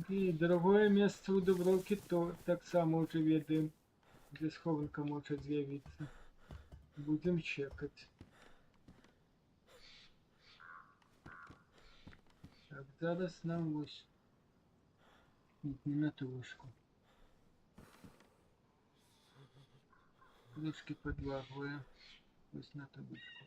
И другое место у Дубровки то так само уже ведаем, где схованка может з'явиться. Будем чекать. Так, зараз нам ось не на ту вишку. Трошки подлагує ось на ту вишку.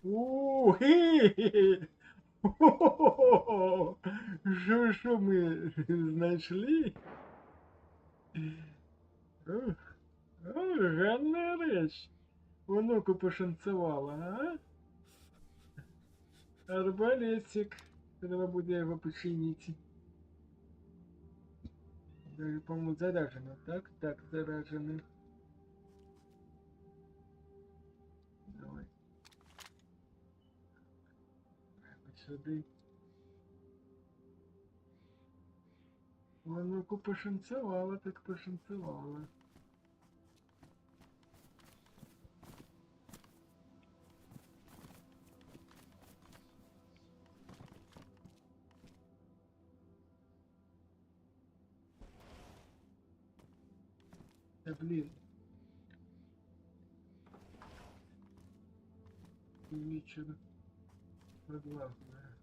Хе-хе-хе. Хо-хо-хо-хо. Що ми знайшли? Ох, гарна річ. Воно-ка пошанцевало, а? Арбалетик. Треба буде його починити. Даже, по-моему, заряжено. Так, так, заряжено. Давай. Прямо сюди. Воно-ка пошанцевало, так пошанцевало. Да блин. Вечер. Главное.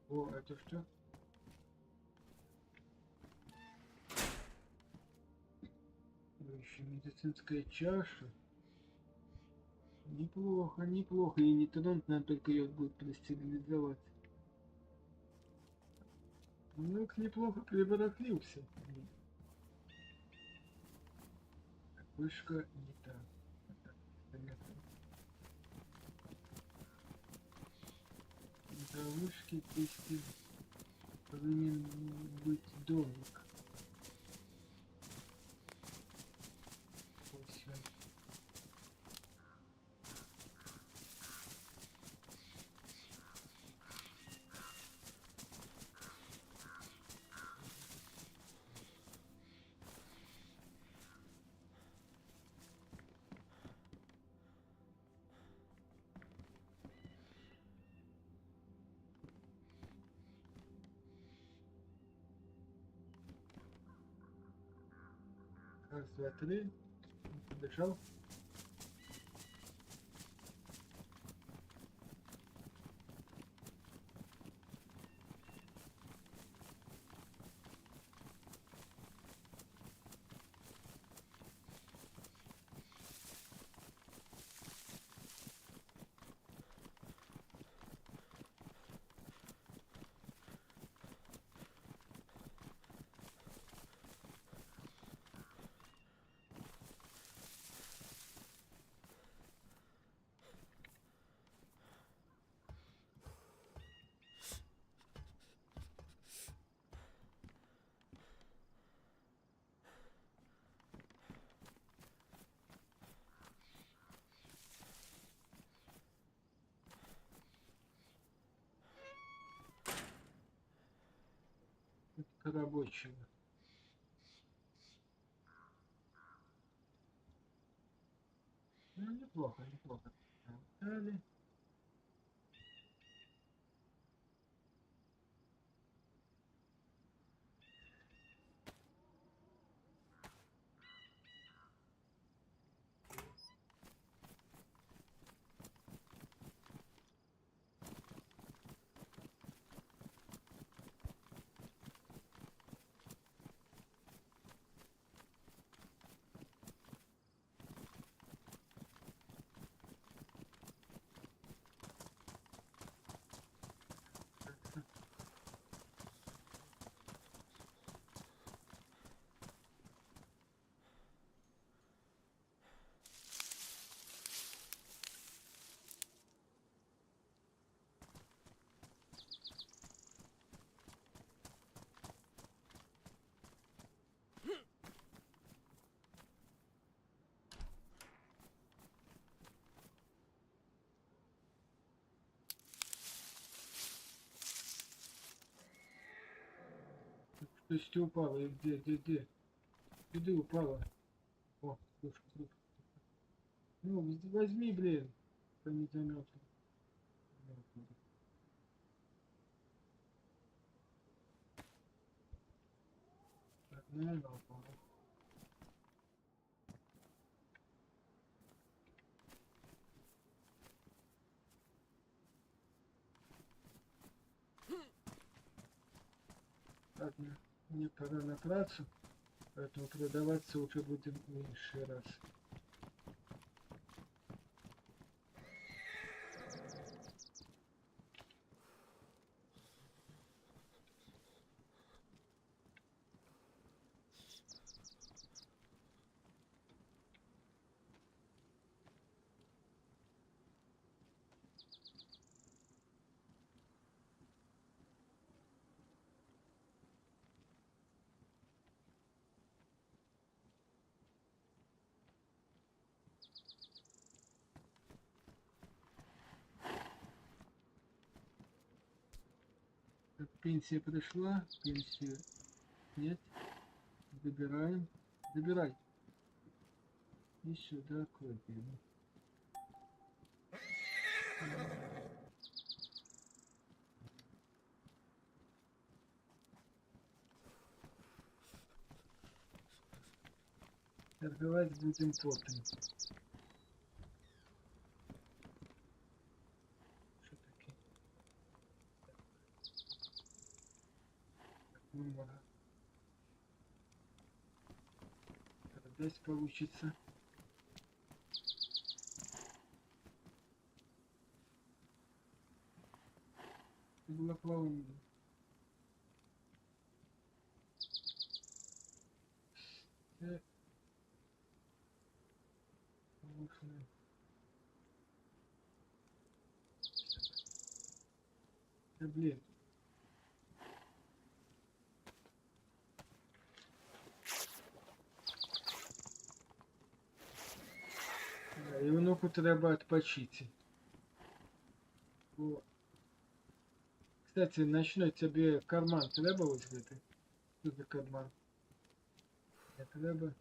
О, это что? Еще медицинская чаша. Неплохо, неплохо. И не тронуть, надо только ее будет простерилизовать. Ну, неплохо приворотился. Вышка не та. Так, понятно. До вышки 200 повинен быть домик. Ось він. Раз, два, три. Побежал. Это рабочего. Ну, неплохо, неплохо. Далее. То есть ты упала, и где? Куда упала? О, слушай, слушай. Ну, возьми, блин. Это не заметил. Так, наверное, упала. Ладно, мне пора на працу, поэтому продаваться уже будем в інший раз. Так, пенсия пришла, пенсию нет. Забираем. Забирай. И сюда кладем. Торговать будем потом. Что таки? Много. Продать получится. Иглоплавание. Можно. Да блин. Да, і внуку треба відпочити. О. Кстати, ночной тебе карман треба возьмити? Що за карман? Не треба.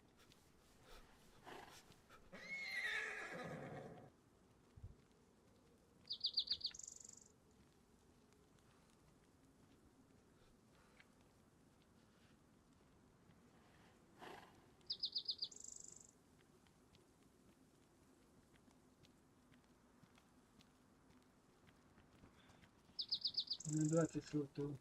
На 20 сортов.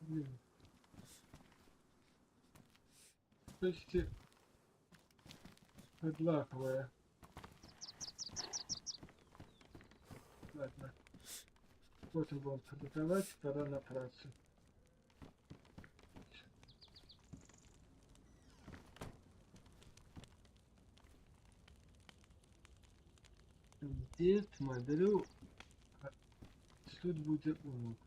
Блин. То есть подлаковая. Ладно. Вот он будем продавать, пора на працу. Дед, смотрю, тут будет внук.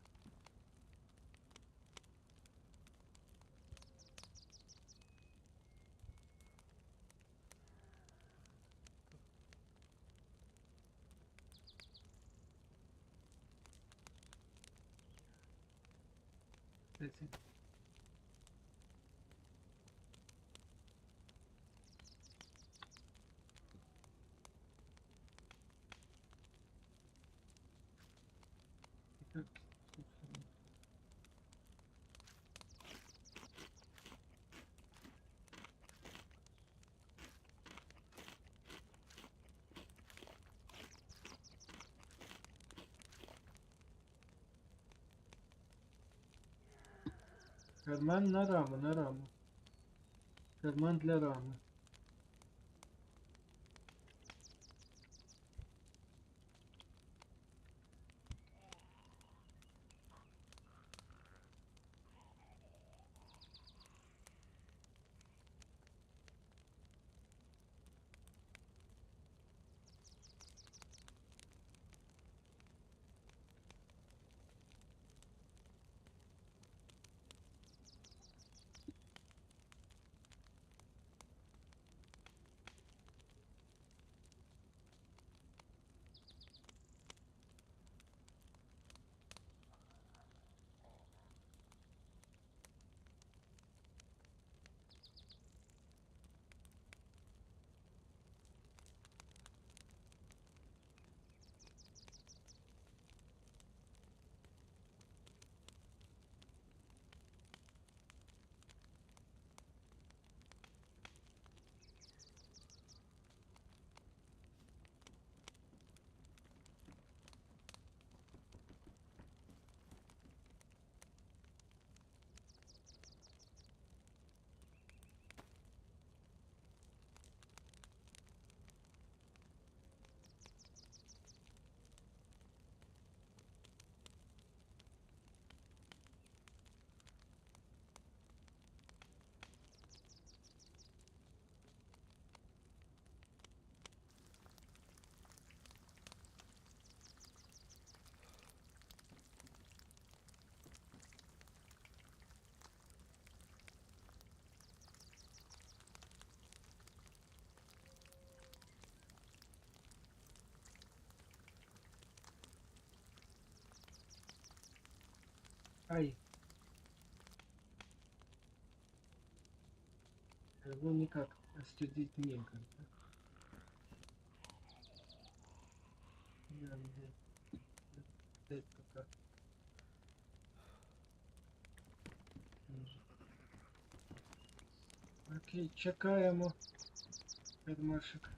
Кстати. Итак, собственно. Карман на раму, на раму. Карман для рами. Ай. Его никак остудить некогда. Да, дать пока. Окей, чекаємо. Кармашек.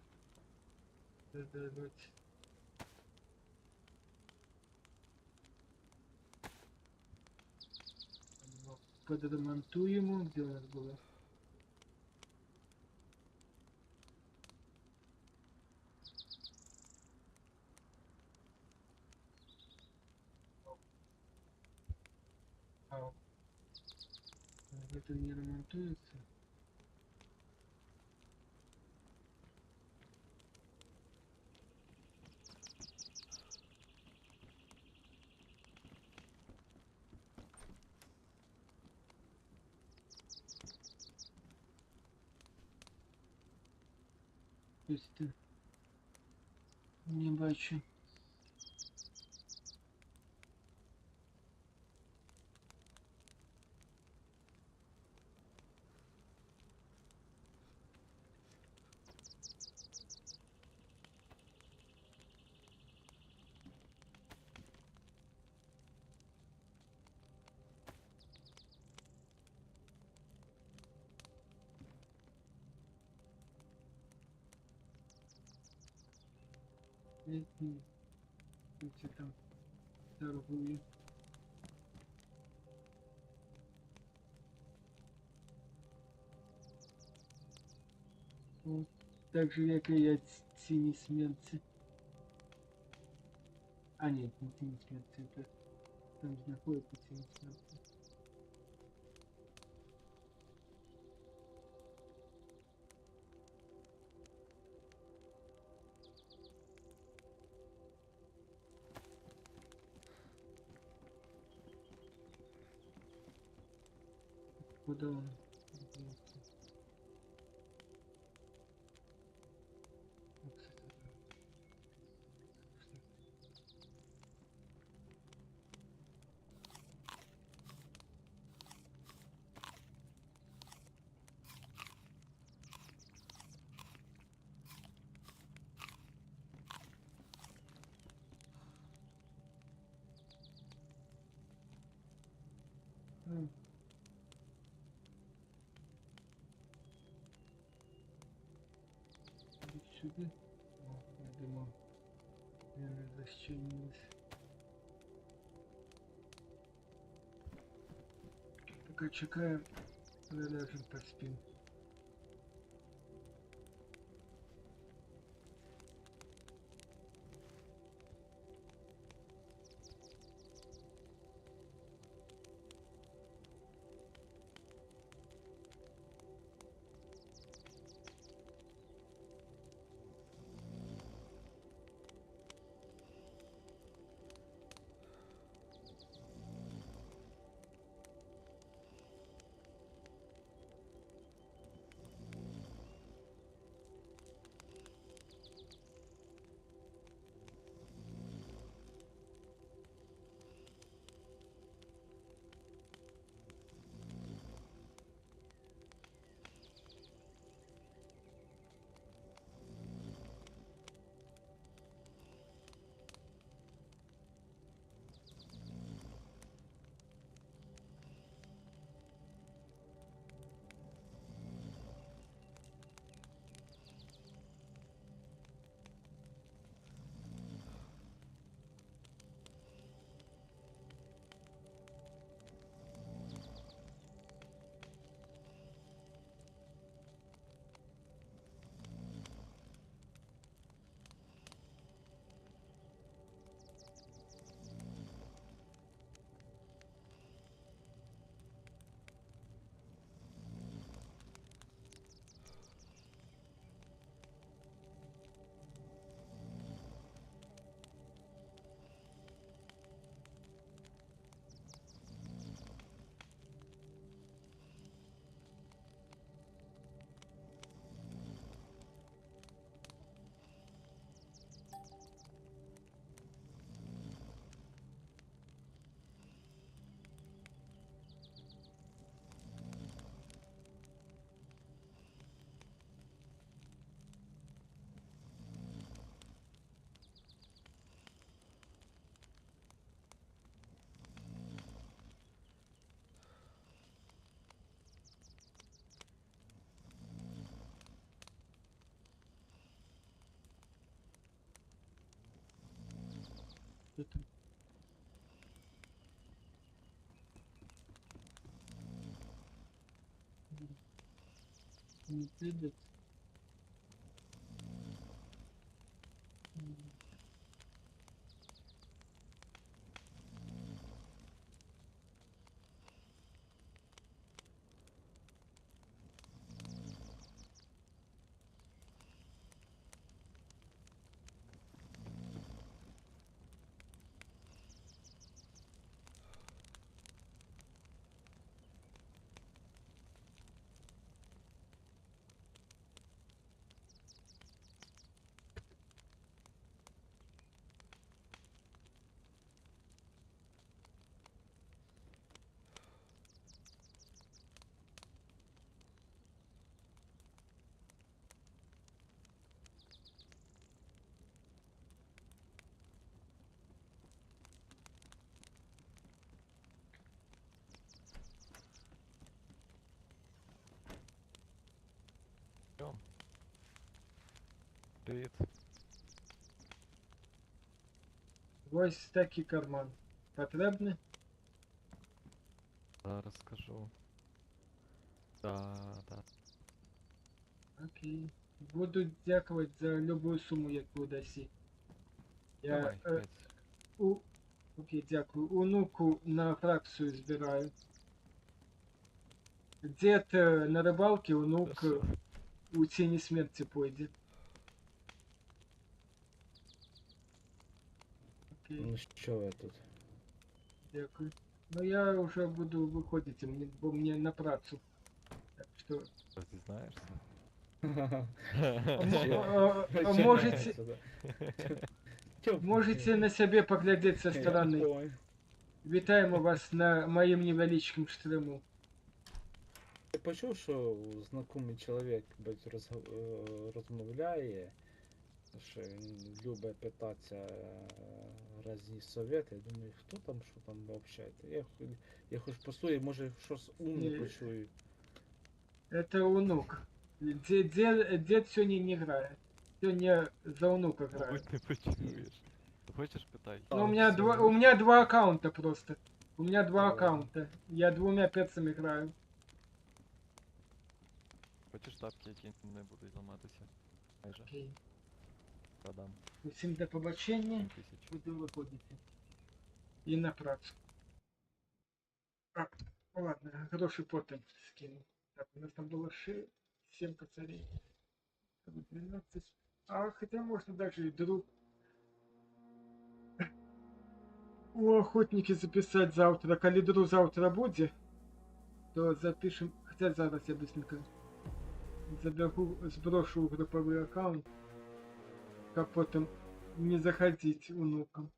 Додавать. Подремонтуємо. Де у нас було? Ау. Это не ремонтуется. То есть ты не бачу. Эти там торгуют. От. Так же, як і я ці несмінці. А ні, не ці несмінці, це там знаходяться ці несмінці. Куда он? Сюди. О, я думав, я не защемилась. Поки чекаємо, приляжемо поспим. Що там? Не підуть. Привіт. Ось такий карман. Потрібний? Зараз скажу. Да. Окей. Буду дякувати за любую суму, яку дасі. Давай, Я п'ять. Окей, дякую. Онуку на фракцію збираю. Дід на рибалці, онук Хорошо. у тіні смерті пойде. Окей, Ну що ви тут? дякую. Ну я вже буду виходити, бо мені на працю. Так що... Ти знаєшся? Можете на себе поглядеть со стороны. Вітаємо вас на моїм невеличким штриму. Я почув, що знайомий чоловік розмовляє, що він любить питатися різні совєти. Я думаю, хто там, що там общається. Я хоч послухаю, може щось умне Ні. почую. Это онук. Дед сегодня не играет. Сегодня за онука играет. Мабуть, не почуєш. Хочеш питай? Ну, Так, все. у меня два аккаунта просто. У меня два Ладно. аккаунта. Я двумя перцами играю. Хочеш тапки, які не будуть ламатися? Майже. Окей. Продам. Усім до побачення. 7000. Будемо виходити. І на працю. А, ну ладно, гроші потім скину. Так, у нас там було 7 косарей. 12. А хотя можно даже и друг у охотники записать завтра. Коли друг завтра буде, то запишем. Хотя зараз я быстренько сброшу в групповой аккаунт. Как потом не заходить внукам.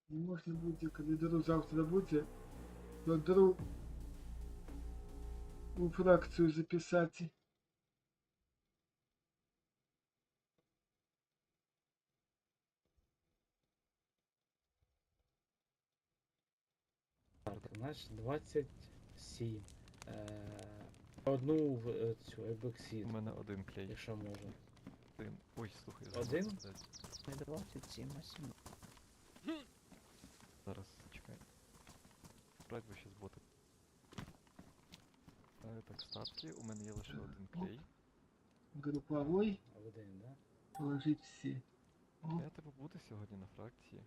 Можно будет, коли друг завтра буде, то друг у фракцию записать. Так, значить 27. Одну в цю ебексід, У мене один клей. якщо може. Один. Ой, слухай, Один? Не 27, а 7. Зараз, чекай. Брать би ще з боти. Так, статки. У мене є лише один клей. Групповой Один, да? положить все. О, Я тебе буду сьогодні на фракції.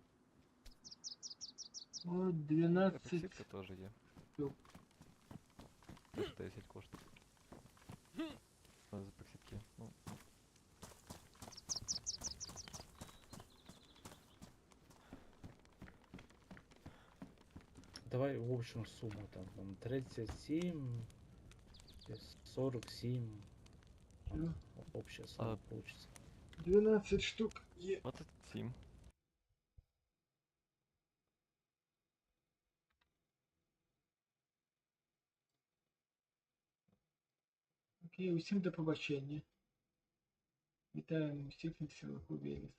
о 12. Епоксидка теж є. штук. Теж 10 коштує. З епоксидки. Ну, Давай в общем сумму там 37, 47. Ну. Общая сумма А- получится. 12 штук. 27. Окей, усім до побачення. Вітаємо всіх на селах Увеліс.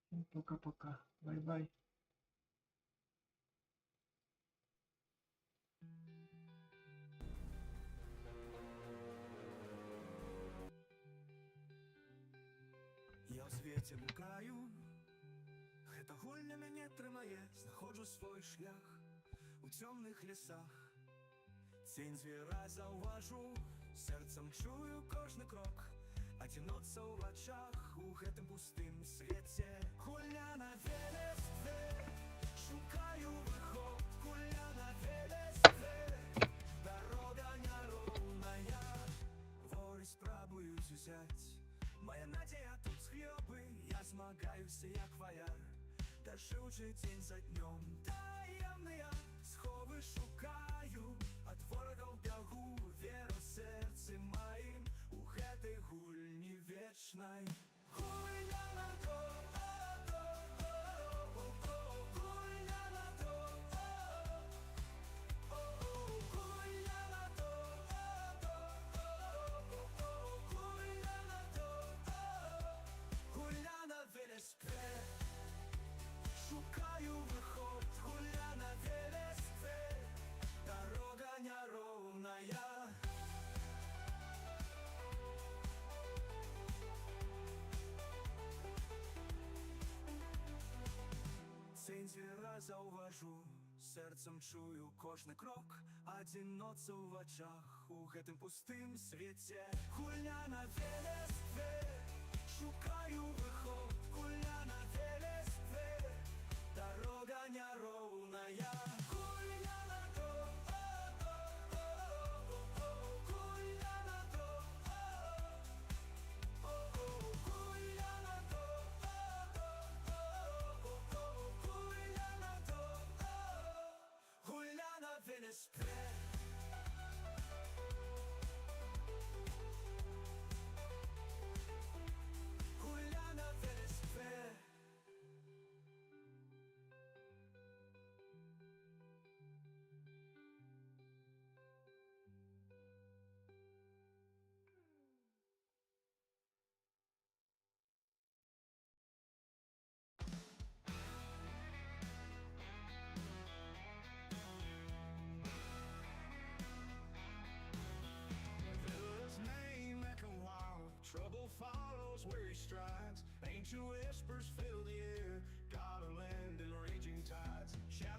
Всім пока-пока. Бай-бай. Я в світі блукаю, гэта гульня мяне трымае, знаходжу свой шлях у цёмных лесах. Цень звера заўважу, сэрцам чую кожны крок, адзіноца ў вачах у гэтым пустым свеце. Гульня на велесве, шукаю выход, гульня на велесве, дорога няроўная, воры спрабуюць узяць. Моя надзея тут схлёбы, я змагаюся як ваяр, дажыўчы дзень за днём. Таемныя сховы шукаю, ад ворагаў бягу, веру ў сэрцы маім у гэтай гульні вечнай. Гульня на то, гульня на то, гульня на то, гульня на то, гульня на велесипед. Шукаю выход, гульня на велесипед, дорога няроўная. Цень звера заўважу, сэрцам чую кожны крок, адзіноца ў вачах у гэтым пустым свеце. Гульня на велесипед, шукаю выход, гульня на велесипед, дорога няроўная. Гульня на то, гульня на то, гульня на то, гульня на то, гульня на велесипед. Гульня на велесипед. His name echo wild, trouble follows where he strides. Ancient whispers